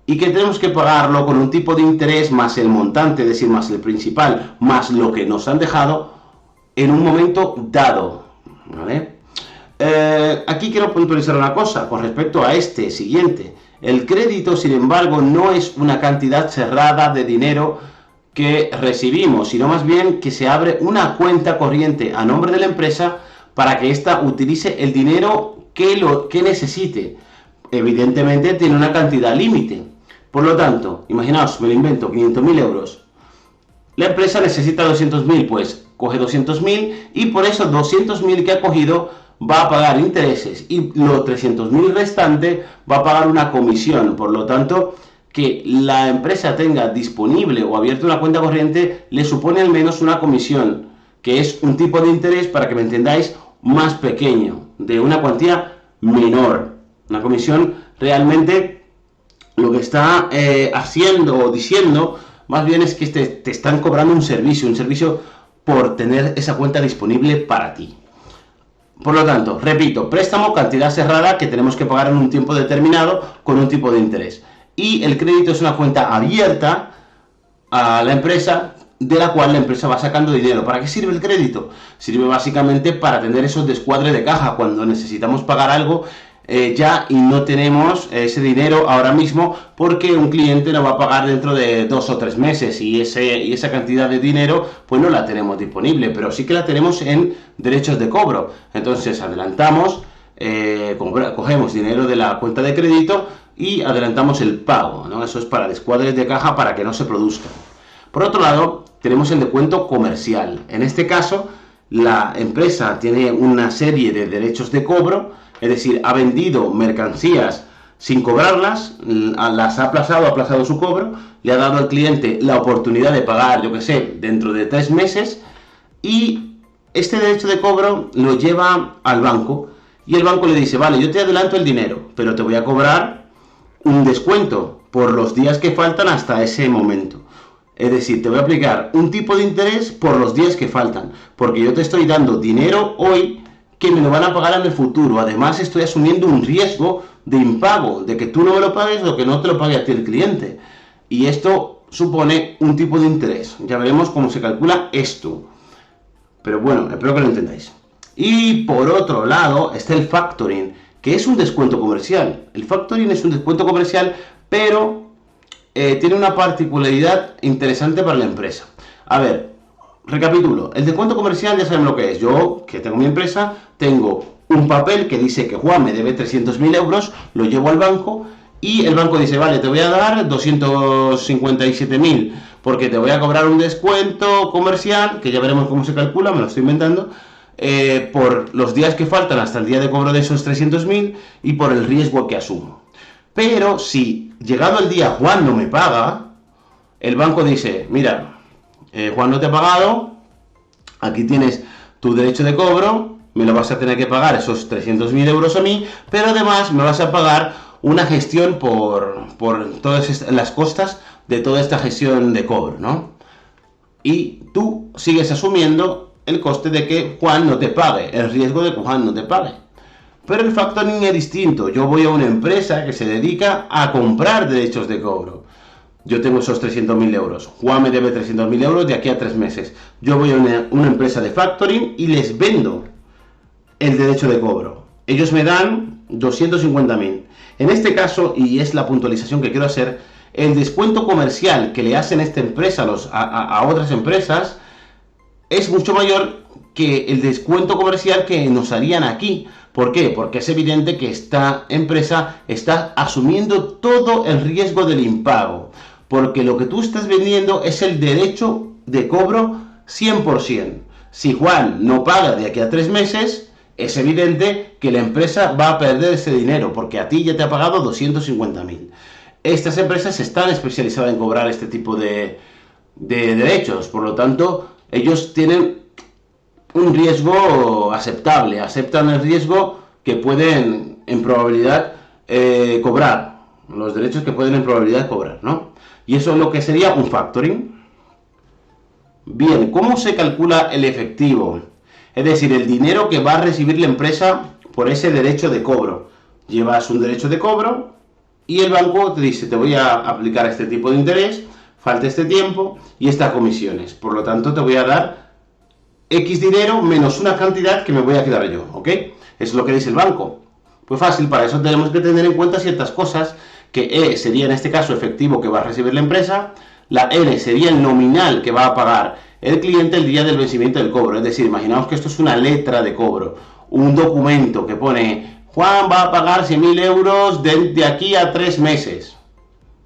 y que tenemos que pagarlo con un tipo de interés más el montante, es decir, más el principal, más lo que nos han dejado en un momento dado, ¿vale? Aquí quiero puntualizar una cosa con respecto a este siguiente. El crédito, sin embargo, no es una cantidad cerrada de dinero que recibimos, sino más bien que se abre una cuenta corriente a nombre de la empresa para que ésta utilice el dinero que necesite. Evidentemente tiene una cantidad límite. Por lo tanto, imaginaos, me lo invento, 500.000 euros. La empresa necesita 200.000, pues coge 200.000 y por esos 200.000 que ha cogido va a pagar intereses y los 300.000 restante va a pagar una comisión. Por lo tanto, que la empresa tenga disponible o abierta una cuenta corriente le supone al menos una comisión, que es un tipo de interés, para que me entendáis, más pequeño, de una cuantía menor. Una comisión realmente lo que está haciendo o diciendo más bien es que te están cobrando un servicio por tener esa cuenta disponible para ti. Por lo tanto, repito, préstamo, cantidad cerrada que tenemos que pagar en un tiempo determinado con un tipo de interés. Y el crédito es una cuenta abierta a la empresa, de la cual la empresa va sacando dinero. ¿Para qué sirve el crédito? Sirve básicamente para tener esos descuadres de caja cuando necesitamos pagar algo ya y no tenemos ese dinero ahora mismo porque un cliente nos va a pagar dentro de 2 o 3 meses y esa cantidad de dinero pues no la tenemos disponible, pero sí que la tenemos en derechos de cobro. Entonces adelantamos, cogemos dinero de la cuenta de crédito y adelantamos el pago, ¿no? Eso es para descuadres de caja, para que no se produzcan. Por otro lado, tenemos el descuento comercial. En este caso, la empresa tiene una serie de derechos de cobro, es decir, ha vendido mercancías sin cobrarlas, las ha aplazado su cobro, le ha dado al cliente la oportunidad de pagar, yo que sé, dentro de 3 meses, y este derecho de cobro lo lleva al banco, y el banco le dice, vale, yo te adelanto el dinero, pero te voy a cobrar un descuento, por los días que faltan hasta ese momento. Es decir, te voy a aplicar un tipo de interés por los días que faltan, porque yo te estoy dando dinero hoy que me lo van a pagar en el futuro. Además, estoy asumiendo un riesgo de impago, de que tú no me lo pagues o que no te lo pague a ti el cliente. Y esto supone un tipo de interés. Ya veremos cómo se calcula esto. Pero bueno, espero que lo entendáis. Y por otro lado está el factoring, que es un descuento comercial. El factoring es un descuento comercial, pero tiene una particularidad interesante para la empresa. A ver, recapitulo. El descuento comercial ya saben lo que es. Yo, que tengo mi empresa, tengo un papel que dice que Juan me debe 300.000 euros, lo llevo al banco y el banco dice, vale, te voy a dar 257.000 porque te voy a cobrar un descuento comercial, que ya veremos cómo se calcula, me lo estoy inventando, por los días que faltan hasta el día de cobro de esos 300.000 y por el riesgo que asumo. Pero si llegado el día Juan no me paga, el banco dice, mira, Juan no te ha pagado, aquí tienes tu derecho de cobro, me lo vas a tener que pagar esos 300.000 euros a mí, pero además me vas a pagar una gestión por todas las costas de toda esta gestión de cobro, ¿no? Y tú sigues asumiendo el coste de que Juan no te pague, el riesgo de que Juan no te pague. Pero el factoring es distinto. Yo voy a una empresa que se dedica a comprar derechos de cobro. Yo tengo esos 300.000 euros. Juan me debe 300.000 euros de aquí a 3 meses. Yo voy a una empresa de factoring y les vendo el derecho de cobro. Ellos me dan 250.000. En este caso, y es la puntualización que quiero hacer, el descuento comercial que le hacen esta empresa a otras empresas es mucho mayor que el descuento comercial que nos harían aquí. ¿Por qué? Porque es evidente que esta empresa está asumiendo todo el riesgo del impago. Porque lo que tú estás vendiendo es el derecho de cobro 100%. Si Juan no paga de aquí a 3 meses, es evidente que la empresa va a perder ese dinero, porque a ti ya te ha pagado 250.000. Estas empresas están especializadas en cobrar este tipo de derechos, por lo tanto, ellos tienen un riesgo aceptable, aceptan el riesgo que pueden en probabilidad cobrar, los derechos que pueden en probabilidad cobrar, ¿no? Y eso es lo que sería un factoring. Bien, ¿cómo se calcula el efectivo? Es decir, el dinero que va a recibir la empresa por ese derecho de cobro. Llevas un derecho de cobro y el banco te dice, te voy a aplicar este tipo de interés, falta este tiempo y estas comisiones. Por lo tanto, te voy a dar X dinero menos una cantidad que me voy a quedar yo, ¿ok? Eso es lo que dice el banco. Pues fácil, para eso tenemos que tener en cuenta ciertas cosas, que E sería en este caso efectivo que va a recibir la empresa, la N sería el nominal que va a pagar el cliente el día del vencimiento del cobro. Es decir, imaginaos que esto es una letra de cobro, un documento que pone Juan va a pagar 100.000 euros de aquí a 3 meses.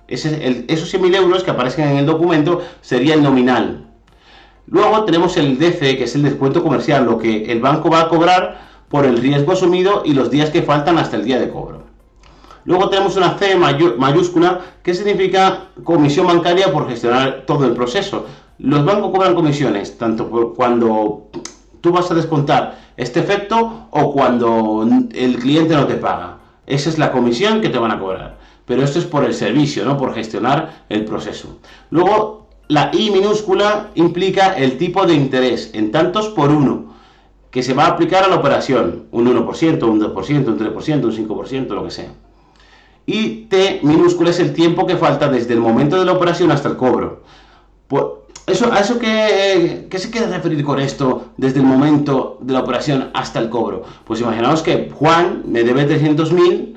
Esos 100.000 euros que aparecen en el documento sería el nominal. Luego tenemos el DC, que es el descuento comercial, lo que el banco va a cobrar por el riesgo asumido y los días que faltan hasta el día de cobro. Luego tenemos una C mayúscula, que significa comisión bancaria por gestionar todo el proceso. Los bancos cobran comisiones, tanto cuando tú vas a descontar este efecto o cuando el cliente no te paga. Esa es la comisión que te van a cobrar. Pero esto es por el servicio, no por gestionar el proceso. Luego, la I minúscula implica el tipo de interés en tantos por uno, que se va a aplicar a la operación. Un 1%, un 2%, un 3%, un 5%, lo que sea. Y T minúscula es el tiempo que falta desde el momento de la operación hasta el cobro. ¿A eso qué se quiere referir con esto desde el momento de la operación hasta el cobro? Pues imaginaos que Juan me debe 300.000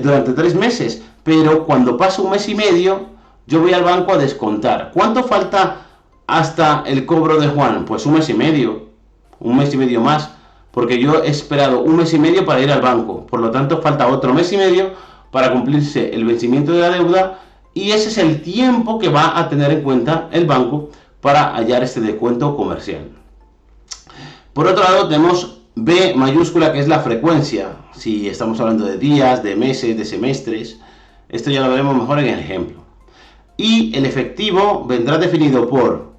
durante 3 meses, pero cuando pasa un mes y medio, yo voy al banco a descontar. ¿Cuánto falta hasta el cobro de Juan? Pues un mes y medio más, porque yo he esperado un mes y medio para ir al banco. Por lo tanto, falta otro mes y medio para cumplirse el vencimiento de la deuda, y ese es el tiempo que va a tener en cuenta el banco para hallar este descuento comercial. Por otro lado, tenemos B mayúscula, que es la frecuencia. Si estamos hablando de días, de meses, de semestres, esto ya lo veremos mejor en el ejemplo. Y el efectivo vendrá definido por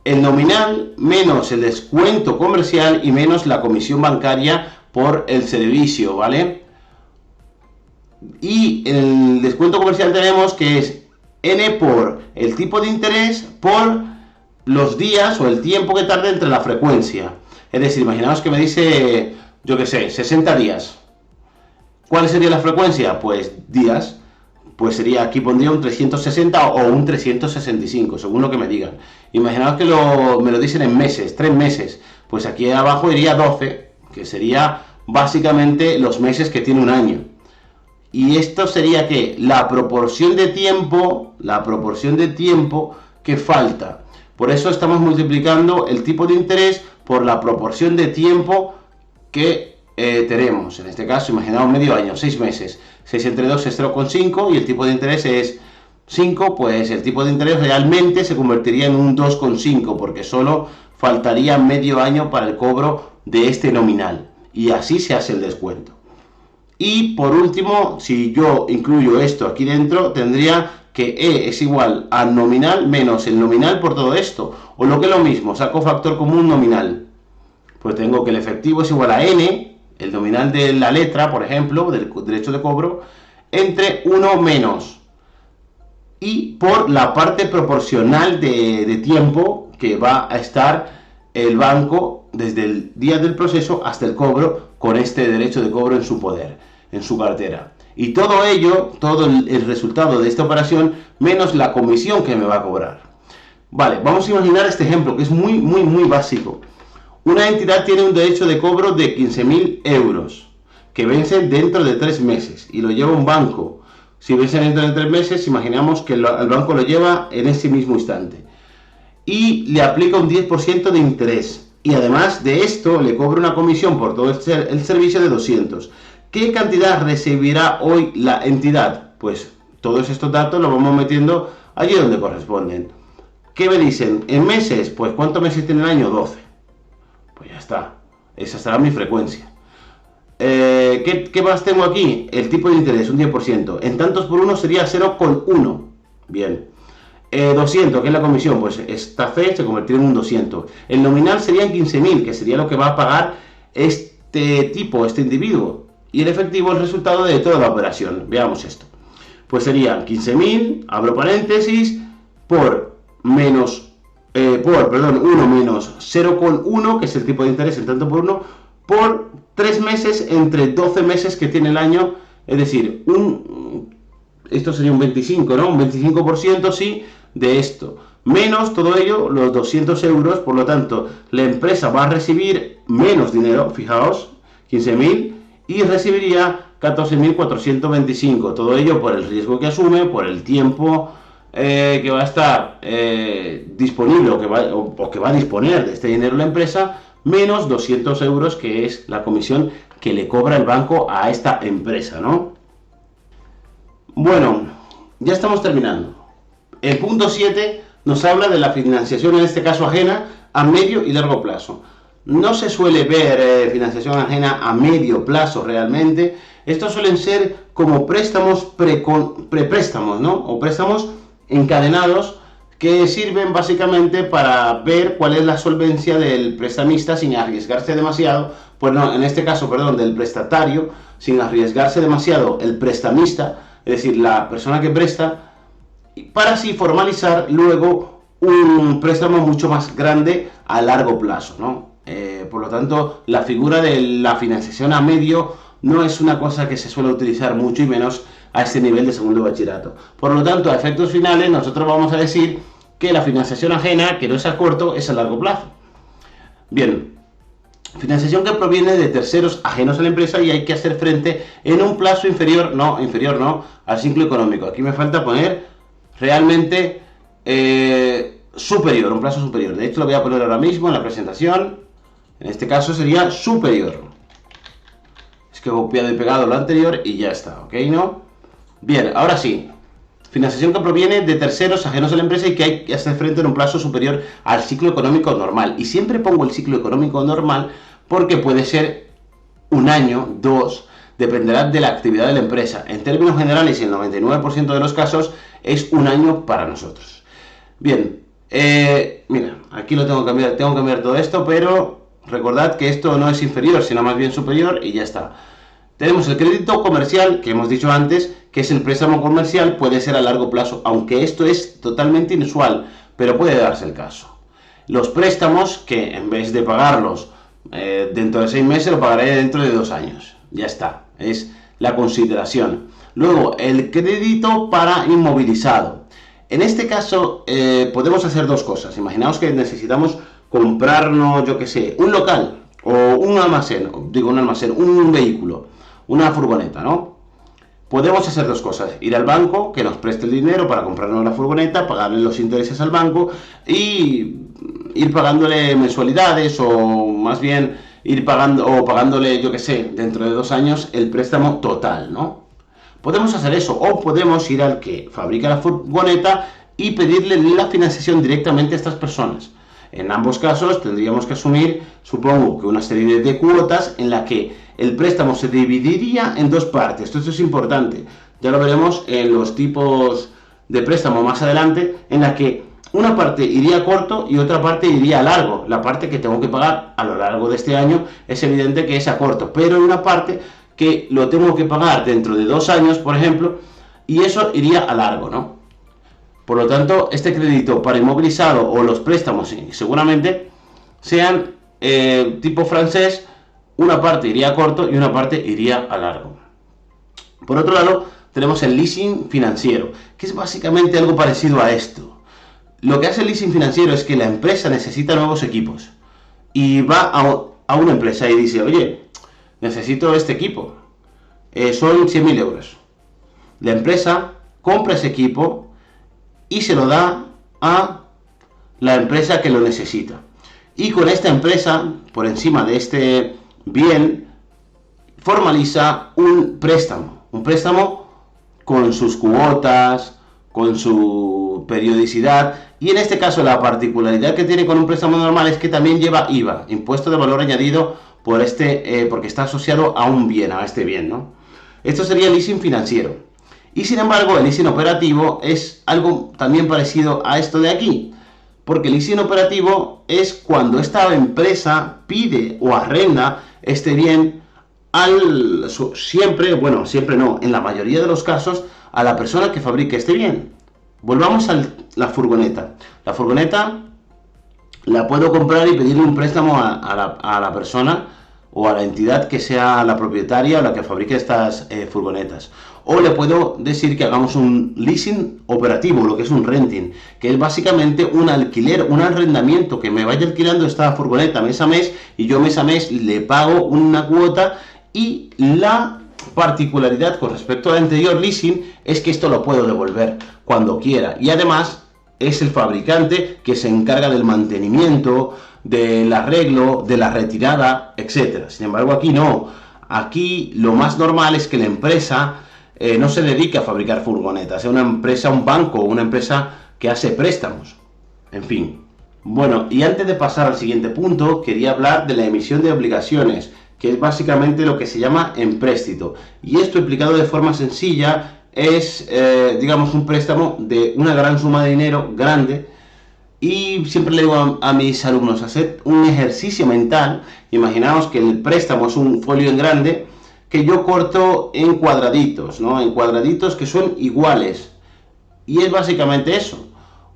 el nominal menos el descuento comercial y menos la comisión bancaria por el servicio, ¿vale? Y el descuento comercial tenemos que es n por el tipo de interés por los días o el tiempo que tarde entre la frecuencia. Es decir, imaginaos que me dice, yo qué sé, 60 días. ¿Cuál sería la frecuencia? Pues días. Pues sería, aquí pondría un 360 o un 365, según lo que me digan. Imaginaos que me lo dicen en meses, 3 meses. Pues aquí abajo iría 12, que sería básicamente los meses que tiene un año. Y esto sería que la proporción de tiempo que falta. Por eso estamos multiplicando el tipo de interés por la proporción de tiempo que tenemos. En este caso, imaginamos medio año, 6 meses. 6 entre 2 es 0,5 y el tipo de interés es 5, pues el tipo de interés realmente se convertiría en un 2,5 porque solo faltaría medio año para el cobro de este nominal. Y así se hace el descuento. Y por último, si yo incluyo esto aquí dentro, tendría que E es igual a nominal menos el nominal por todo esto. O lo que es lo mismo, saco factor común nominal. Pues tengo que el efectivo es igual a N, el nominal de la letra, por ejemplo, del derecho de cobro, entre 1 menos. Y por la parte proporcional de tiempo que va a estar el banco desde el día del proceso hasta el cobro con este derecho de cobro en su poder, en su cartera. Y todo ello, todo el resultado de esta operación, menos la comisión que me va a cobrar. Vale, vamos a imaginar este ejemplo que es muy básico. Una entidad tiene un derecho de cobro de 15.000 euros que vence dentro de 3 meses y lo lleva un banco. Si vence dentro de 3 meses, imaginamos que el banco lo lleva en ese mismo instante y le aplica un 10% de interés. Y además de esto, le cobra una comisión por todo el servicio de 200. ¿Qué cantidad recibirá hoy la entidad? Pues todos estos datos los vamos metiendo allí donde corresponden. ¿Qué me dicen? En meses, pues ¿cuántos meses tiene el año? 12. Pues ya está. Esa será mi frecuencia. ¿Qué más tengo aquí? El tipo de interés, un 10%. En tantos por uno sería 0,1. Bien. 200, ¿qué es la comisión? Pues esta fe se convertirá en un 200. El nominal sería en 15.000, que sería lo que va a pagar este individuo. Y el efectivo es el resultado de toda la operación. Veamos esto. Pues serían 15.000, abro paréntesis, por 1 menos 0,1, que es el tipo de interés en tanto por uno, por 3 meses entre 12 meses que tiene el año. Es decir, esto sería un 25, ¿no? Un 25%, sí, de esto. Menos todo ello, los 200 euros, por lo tanto, la empresa va a recibir menos dinero, fijaos, 15.000, y recibiría 14.425. Todo ello por el riesgo que asume, por el tiempo que va a estar disponible o que va a disponer de este dinero la empresa, menos 200 euros, que es la comisión que le cobra el banco a esta empresa, ¿no? Bueno, ya estamos terminando. El punto 7 nos habla de la financiación, en este caso ajena, a medio y largo plazo. No se suele ver financiación ajena a medio plazo realmente. Estos suelen ser como préstamos prepréstamos, ¿no? O préstamos encadenados que sirven básicamente para ver cuál es la solvencia del prestamista sin arriesgarse demasiado. Pues no, en este caso, perdón, del prestatario, sin arriesgarse demasiado el prestamista, es decir, la persona que presta, para así formalizar luego un préstamo mucho más grande a largo plazo, ¿no? Por lo tanto, la figura de la financiación a medio no es una cosa que se suele utilizar mucho, y menos a este nivel de segundo bachillerato. Por lo tanto, a efectos finales, nosotros vamos a decir que la financiación ajena, que no es a corto, es a largo plazo. Bien, financiación que proviene de terceros ajenos a la empresa y hay que hacer frente en un plazo inferior no, al ciclo económico. Aquí me falta poner realmente superior, un plazo superior. De hecho, lo voy a poner ahora mismo en la presentación. En este caso sería superior. Es que he copiado y pegado lo anterior y ya está, ¿ok? ¿No? Bien, ahora sí. Financiación que proviene de terceros ajenos a la empresa y que hay que hacer frente en un plazo superior al ciclo económico normal. Y siempre pongo el ciclo económico normal porque puede ser un año, 2, dependerá de la actividad de la empresa. En términos generales, y en el 99% de los casos, es un año para nosotros. Bien, mira, aquí lo tengo que cambiar todo esto, pero recordad que esto no es inferior, sino más bien superior, y ya está. Tenemos el crédito comercial, que hemos dicho antes, que es el préstamo comercial, puede ser a largo plazo, aunque esto es totalmente inusual, pero puede darse el caso. Los préstamos, que en vez de pagarlos dentro de 6 meses, lo pagaré dentro de 2 años. Ya está, es la consideración. Luego, el crédito para inmovilizado. En este caso, podemos hacer dos cosas. Imaginaos que necesitamos comprarnos, yo que sé, un local o un almacén, un vehículo, una furgoneta, ¿no? Podemos hacer dos cosas: ir al banco, que nos preste el dinero para comprarnos la furgoneta, pagarle los intereses al banco y ir pagándole mensualidades, o más bien ir pagándole, yo que sé, dentro de 2 años el préstamo total, ¿no? Podemos hacer eso, o podemos ir al que fabrica la furgoneta y pedirle la financiación directamente a estas personas. En ambos casos tendríamos que asumir, supongo, que una serie de cuotas en la que el préstamo se dividiría en dos partes. Esto es importante, ya lo veremos en los tipos de préstamo más adelante, en la que una parte iría a corto y otra parte iría a largo. La parte que tengo que pagar a lo largo de este año es evidente que es a corto, pero hay una parte que lo tengo que pagar dentro de 2 años, por ejemplo, y eso iría a largo, ¿no? Por lo tanto, este crédito para inmovilizado o los préstamos seguramente sean tipo francés, una parte iría a corto y una parte iría a largo. Por otro lado, tenemos el leasing financiero, que es básicamente algo parecido a esto. Lo que hace el leasing financiero es que la empresa necesita nuevos equipos y va a una empresa y dice: oye, necesito este equipo, son 100.000 euros. La empresa compra ese equipo y se lo da a la empresa que lo necesita. Y con esta empresa, por encima de este bien, formaliza un préstamo con sus cuotas, con su periodicidad, y en este caso la particularidad que tiene con un préstamo normal es que también lleva IVA, impuesto de valor añadido, porque está asociado a un bien, a este bien, ¿no? Esto sería el leasing financiero. Y sin embargo, el leasing operativo es algo también parecido a esto de aquí, porque el leasing operativo es cuando esta empresa pide o arrenda este bien siempre no, en la mayoría de los casos, a la persona que fabrique este bien. Volvamos a la furgoneta. La furgoneta la puedo comprar y pedirle un préstamo a la persona o a la entidad que sea la propietaria o la que fabrique estas furgonetas. O le puedo decir que hagamos un leasing operativo, lo que es un renting, que es básicamente un alquiler, un arrendamiento, que me vaya alquilando esta furgoneta mes a mes y yo mes a mes le pago una cuota. Y la particularidad con respecto al anterior leasing es que esto lo puedo devolver cuando quiera, y además es el fabricante que se encarga del mantenimiento, del arreglo, de la retirada, etc. Sin embargo, aquí no. Aquí lo más normal es que la empresa no se dedique a fabricar furgonetas, es una empresa, un banco, una empresa que hace préstamos. En fin. Bueno, y antes de pasar al siguiente punto, quería hablar de la emisión de obligaciones, que es básicamente lo que se llama empréstito. Y esto, explicado de forma sencilla, es, digamos, un préstamo de una gran suma de dinero, grande. Y siempre le digo a mis alumnos: hacer un ejercicio mental. Imaginaos que el préstamo es un folio en grande que yo corto en cuadraditos, ¿no? En cuadraditos que son iguales. Y es básicamente eso: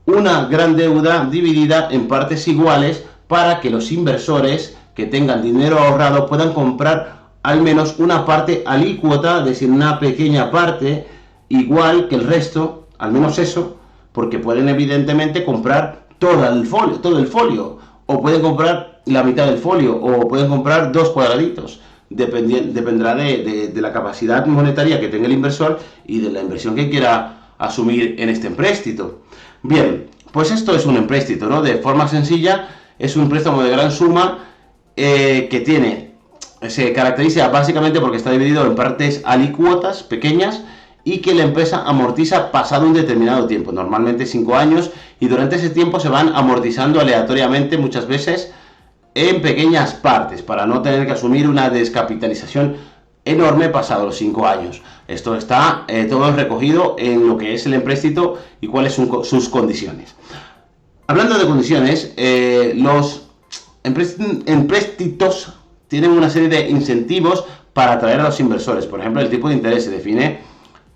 una gran deuda dividida en partes iguales para que los inversores que tengan dinero ahorrado puedan comprar al menos una parte alícuota, es decir, una pequeña parte igual que el resto, al menos eso, porque pueden evidentemente comprar todo el folio, o pueden comprar la mitad del folio, o pueden comprar 2 cuadraditos. Dependerá de la capacidad monetaria que tenga el inversor y de la inversión que quiera asumir en este empréstito. Bien, pues esto es un empréstito, ¿no? De forma sencilla, es un préstamo de gran suma que se caracteriza básicamente porque está dividido en partes alícuotas pequeñas y que la empresa amortiza pasado un determinado tiempo, normalmente 5 años, y durante ese tiempo se van amortizando aleatoriamente, muchas veces en pequeñas partes, para no tener que asumir una descapitalización enorme pasado los 5 años. Esto está todo recogido en lo que es el empréstito y cuáles son sus condiciones. Hablando de condiciones, los empréstitos tienen una serie de incentivos para atraer a los inversores. Por ejemplo, el tipo de interés se define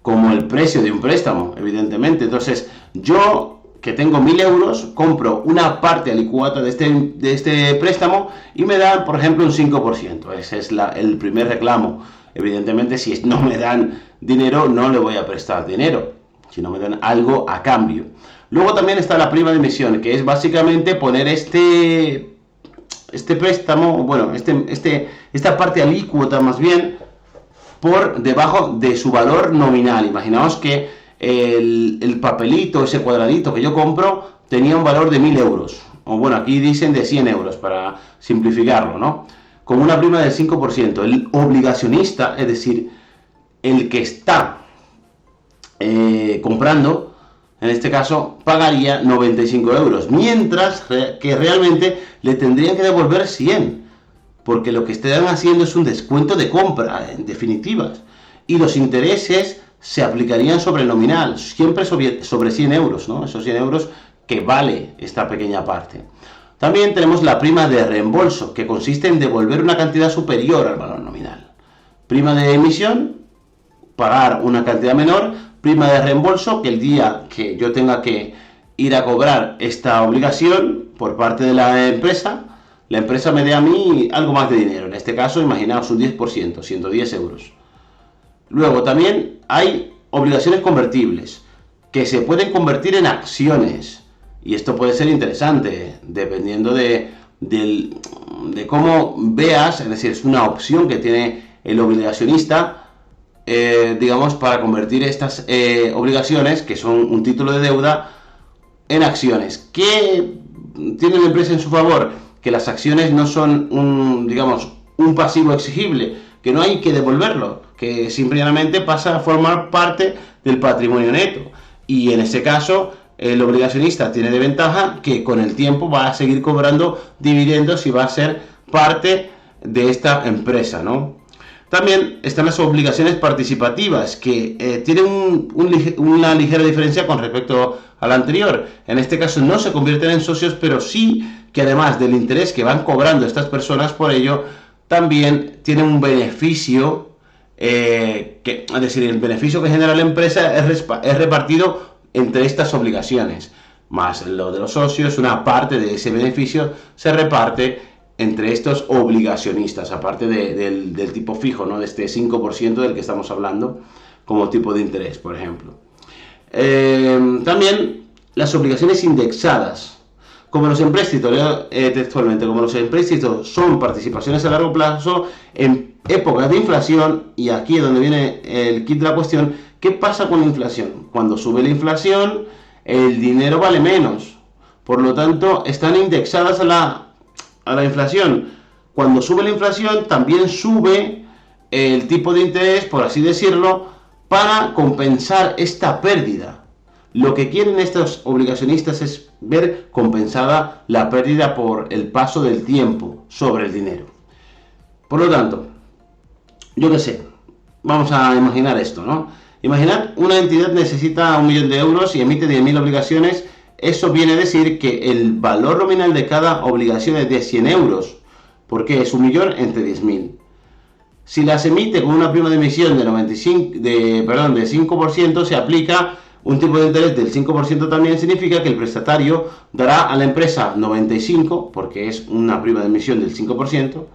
como el precio de un préstamo, evidentemente. Entonces, yo que tengo 1.000 euros, compro una parte alicuota de este préstamo y me dan, por ejemplo, un 5%. Ese es el primer reclamo. Evidentemente, si no me dan dinero, no le voy a prestar dinero, si no me dan algo a cambio. Luego también está la prima de emisión, que es básicamente poner este préstamo, bueno, esta parte alícuota más bien, por debajo de su valor nominal. Imaginaos que el papelito, ese cuadradito que yo compro, tenía un valor de 1.000 euros. O bueno, aquí dicen de 100 euros para simplificarlo, ¿no? Con una prima del 5%. El obligacionista, es decir, el que está comprando, en este caso, pagaría 95 euros. Mientras que realmente le tendrían que devolver 100. Porque lo que están haciendo es un descuento de compra, en definitivas. Y los intereses se aplicarían sobre el nominal, siempre sobre 100 euros, ¿no? Esos 100 euros que vale esta pequeña parte. También tenemos la prima de reembolso, que consiste en devolver una cantidad superior al valor nominal. Prima de emisión, pagar una cantidad menor. Prima de reembolso, que el día que yo tenga que ir a cobrar esta obligación por parte de la empresa me dé a mí algo más de dinero. En este caso, imaginaos un 10%, 110 euros. Luego también hay obligaciones convertibles, que se pueden convertir en acciones. Y esto puede ser interesante, dependiendo de cómo veas, es decir, es una opción que tiene el obligacionista, digamos, para convertir estas obligaciones, que son un título de deuda, en acciones. ¿Qué tiene la empresa en su favor? Que las acciones no son un pasivo exigible, que no hay que devolverlo, que simplemente pasa a formar parte del patrimonio neto. Y en ese caso, el obligacionista tiene de ventaja que con el tiempo va a seguir cobrando dividendos y va a ser parte de esta empresa, ¿no? También están las obligaciones participativas, que tienen una ligera diferencia con respecto a la anterior. En este caso no se convierten en socios, pero sí que además del interés que van cobrando estas personas por ello, también tienen un beneficio, es decir, el beneficio que genera la empresa es repartido entre estas obligaciones. Más lo de los socios, una parte de ese beneficio se reparte entre estos obligacionistas, aparte del tipo fijo, ¿no? De este 5% del que estamos hablando, como tipo de interés, por ejemplo. También las obligaciones indexadas. Como los empréstitos, textualmente, como los empréstitos son participaciones a largo plazo, en épocas de inflación, y aquí es donde viene el kit de la cuestión, ¿qué pasa con la inflación? Cuando sube la inflación, el dinero vale menos. Por lo tanto, están indexadas a la inflación. Cuando sube la inflación, también sube el tipo de interés, por así decirlo, para compensar esta pérdida. Lo que quieren estos obligacionistas es ver compensada la pérdida por el paso del tiempo sobre el dinero. Por lo tanto, yo qué sé, vamos a imaginar esto, ¿no? Imaginad una entidad necesita 1.000.000 de euros y emite 10.000 obligaciones. Eso viene a decir que el valor nominal de cada obligación es de 100 euros, porque es 1.000.000 entre 10.000. Si las emite con una prima de emisión de 5%, se aplica un tipo de interés del 5%. También significa que el prestatario dará a la empresa 95, porque es una prima de emisión del 5%,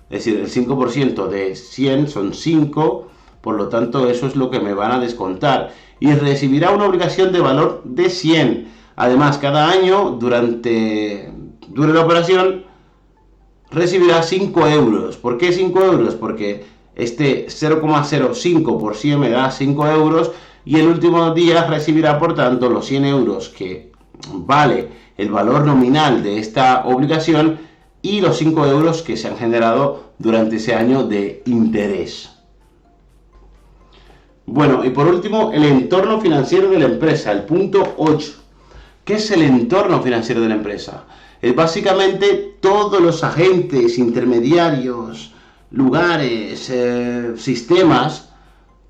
es decir, el 5% de 100 son 5, por lo tanto eso es lo que me van a descontar, y recibirá una obligación de valor de 100. Además, cada año, dure la operación, recibirá 5 euros. ¿Por qué 5 euros? Porque este 0,05 por 100 me da 5 euros, y el último día recibirá, por tanto, los 100 euros que vale el valor nominal de esta obligación y los 5 euros que se han generado durante ese año de interés. Bueno, y por último, el entorno financiero de la empresa, el punto 8. ¿Qué es el entorno financiero de la empresa? Es básicamente todos los agentes, intermediarios, lugares, sistemas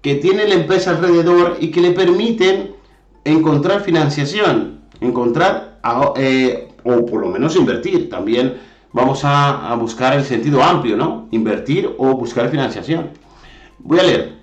que tiene la empresa alrededor y que le permiten encontrar financiación, o por lo menos invertir. También vamos a buscar el sentido amplio, ¿no? Invertir o buscar financiación. Voy a leer.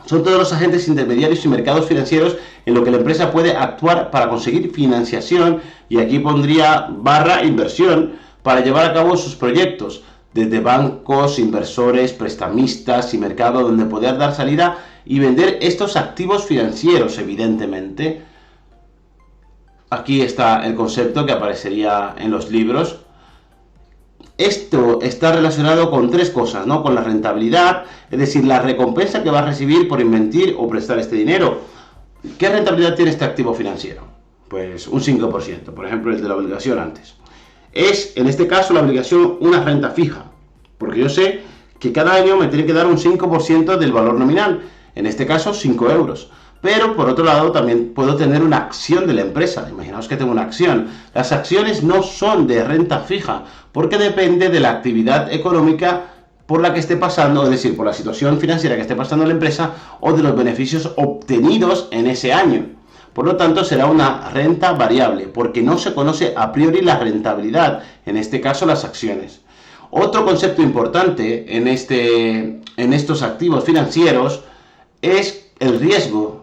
Son todos los agentes intermediarios y mercados financieros en lo que la empresa puede actuar para conseguir financiación, y aquí pondría barra inversión, para llevar a cabo sus proyectos, desde bancos, inversores, prestamistas y mercado donde poder dar salida y vender estos activos financieros, evidentemente. Aquí está el concepto que aparecería en los libros. Esto está relacionado con tres cosas, ¿no? Con la rentabilidad, es decir, la recompensa que va a recibir por invertir o prestar este dinero. ¿Qué rentabilidad tiene este activo financiero? Pues un 5%, por ejemplo, el de la obligación antes. Es, en este caso, la obligación una renta fija, porque yo sé que cada año me tiene que dar un 5% del valor nominal, en este caso 5 euros. Pero por otro lado también puedo tener una acción de la empresa. Imaginaos que tengo una acción. Las acciones no son de renta fija, porque depende de la actividad económica por la que esté pasando, es decir, por la situación financiera que esté pasando la empresa o de los beneficios obtenidos en ese año. Por lo tanto, será una renta variable, porque no se conoce a priori la rentabilidad, en este caso las acciones. Otro concepto importante en estos activos financieros es el riesgo.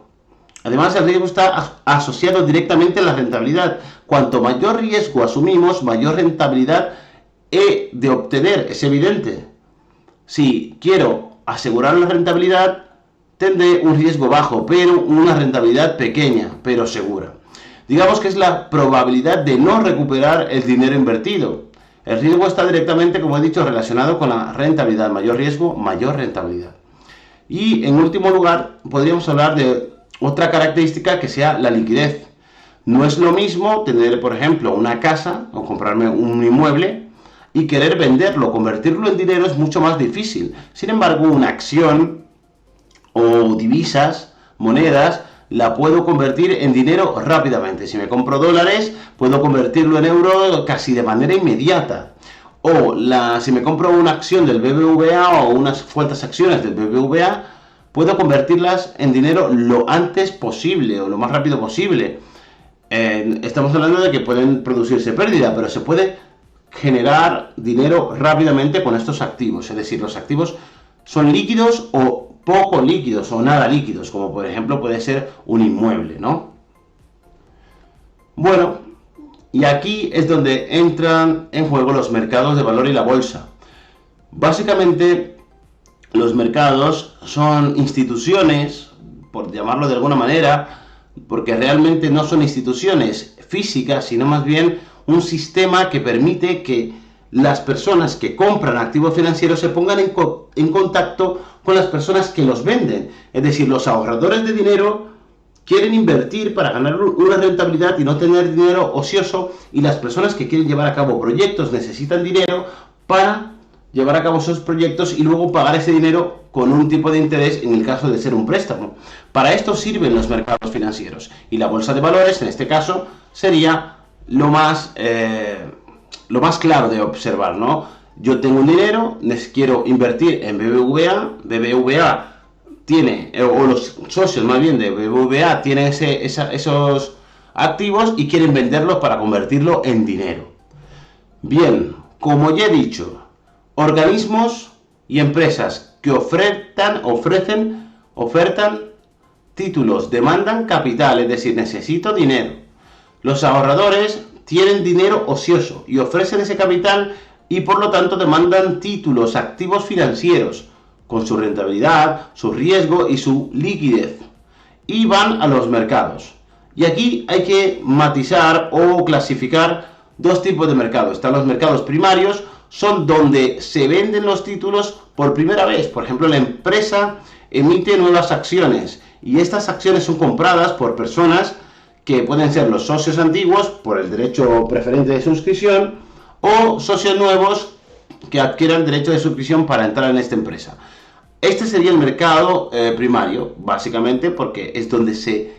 Además, el riesgo está asociado directamente a la rentabilidad. Cuanto mayor riesgo asumimos, mayor rentabilidad he de obtener, es evidente. Si quiero asegurar la rentabilidad, tendré un riesgo bajo, pero una rentabilidad pequeña, pero segura. Digamos que es la probabilidad de no recuperar el dinero invertido. El riesgo está directamente, como he dicho, relacionado con la rentabilidad. Mayor riesgo, mayor rentabilidad. Y en último lugar, podríamos hablar de otra característica que sea la liquidez. No es lo mismo tener, por ejemplo, una casa o comprarme un inmueble y querer venderlo, convertirlo en dinero es mucho más difícil. Sin embargo, una acción o divisas, monedas, la puedo convertir en dinero rápidamente. Si me compro dólares, puedo convertirlo en euro casi de manera inmediata. O si me compro una acción del BBVA o unas cuantas acciones del BBVA, puedo convertirlas en dinero lo antes posible o lo más rápido posible. Estamos hablando de que pueden producirse pérdida, pero se puede generar dinero rápidamente con estos activos. Es decir, los activos son líquidos o poco líquidos o nada líquidos, como por ejemplo puede ser un inmueble, ¿no? Bueno, y aquí es donde entran en juego los mercados de valor y la bolsa. Básicamente, los mercados son instituciones, por llamarlo de alguna manera, porque realmente no son instituciones físicas, sino más bien un sistema que permite que las personas que compran activos financieros se pongan en contacto con las personas que los venden. Es decir, los ahorradores de dinero quieren invertir para ganar una rentabilidad y no tener dinero ocioso, y las personas que quieren llevar a cabo proyectos necesitan dinero para llevar a cabo esos proyectos y luego pagar ese dinero con un tipo de interés en el caso de ser un préstamo. Para esto sirven los mercados financieros, y la bolsa de valores en este caso sería lo más claro de observar, ¿no? Yo tengo un dinero, quiero invertir en BBVA, BBVA tiene, o los socios más bien de BBVA tienen esos activos y quieren venderlos para convertirlo en dinero. Bien, como ya he dicho, organismos y empresas que ofertan títulos, demandan capital, es decir, necesito dinero. Los ahorradores tienen dinero ocioso y ofrecen ese capital, y por lo tanto demandan títulos, activos financieros, con su rentabilidad, su riesgo y su liquidez, y van a los mercados. Y aquí hay que matizar o clasificar dos tipos de mercados. Están los mercados primarios, son donde se venden los títulos por primera vez. Por ejemplo, la empresa emite nuevas acciones, y estas acciones son compradas por personas que pueden ser los socios antiguos por el derecho preferente de suscripción, o socios nuevos que adquieran derecho de suscripción para entrar en esta empresa. Este sería el mercado primario, básicamente porque es donde se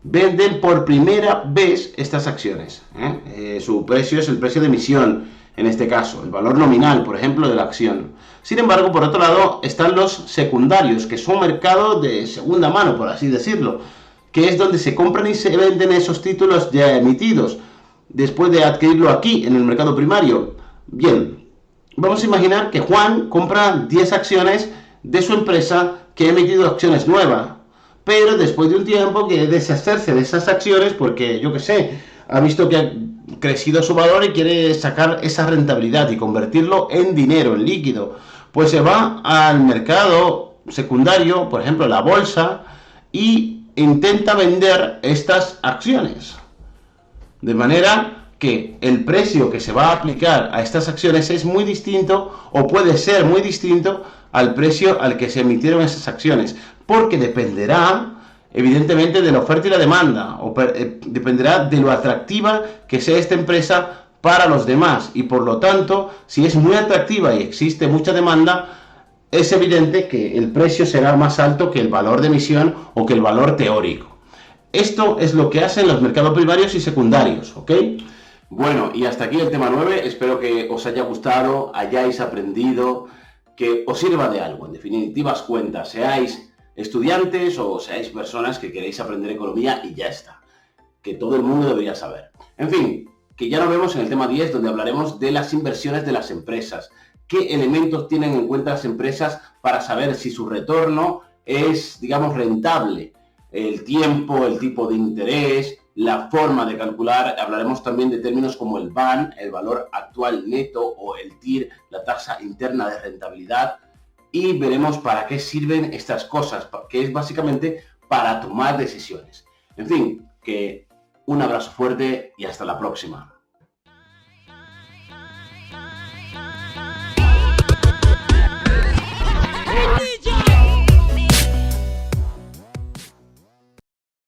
venden por primera vez estas acciones. Su precio es el precio de emisión, en este caso, el valor nominal, por ejemplo, de la acción. Sin embargo, por otro lado, están los secundarios, que son mercados de segunda mano, por así decirlo, que es donde se compran y se venden esos títulos ya emitidos, después de adquirirlo aquí, en el mercado primario. Bien, vamos a imaginar que Juan compra 10 acciones de su empresa que ha emitido acciones nuevas, pero después de un tiempo quiere deshacerse de esas acciones porque, yo qué sé, ha visto que ha crecido su valor y quiere sacar esa rentabilidad y convertirlo en dinero, en líquido. Pues se va al mercado secundario, por ejemplo, la bolsa, y intenta vender estas acciones. De manera que el precio que se va a aplicar a estas acciones es muy distinto o puede ser muy distinto al precio al que se emitieron esas acciones, porque dependerá evidentemente de la oferta y la demanda, dependerá de lo atractiva que sea esta empresa para los demás, y por lo tanto, si es muy atractiva y existe mucha demanda, es evidente que el precio será más alto que el valor de emisión o que el valor teórico. Esto es lo que hacen los mercados primarios y secundarios, ¿ok? Bueno, y hasta aquí el tema 9. Espero que os haya gustado, hayáis aprendido, que os sirva de algo. En definitivas cuentas, seáis estudiantes o seáis personas que queréis aprender economía y ya está. Que todo el mundo debería saber. En fin, que ya nos vemos en el tema 10, donde hablaremos de las inversiones de las empresas. ¿Qué elementos tienen en cuenta las empresas para saber si su retorno es, digamos, rentable? El tiempo, el tipo de interés, la forma de calcular. Hablaremos también de términos como el VAN, el valor actual neto, o el TIR, la tasa interna de rentabilidad, y veremos para qué sirven estas cosas, que es básicamente para tomar decisiones. En fin, que un abrazo fuerte y hasta la próxima.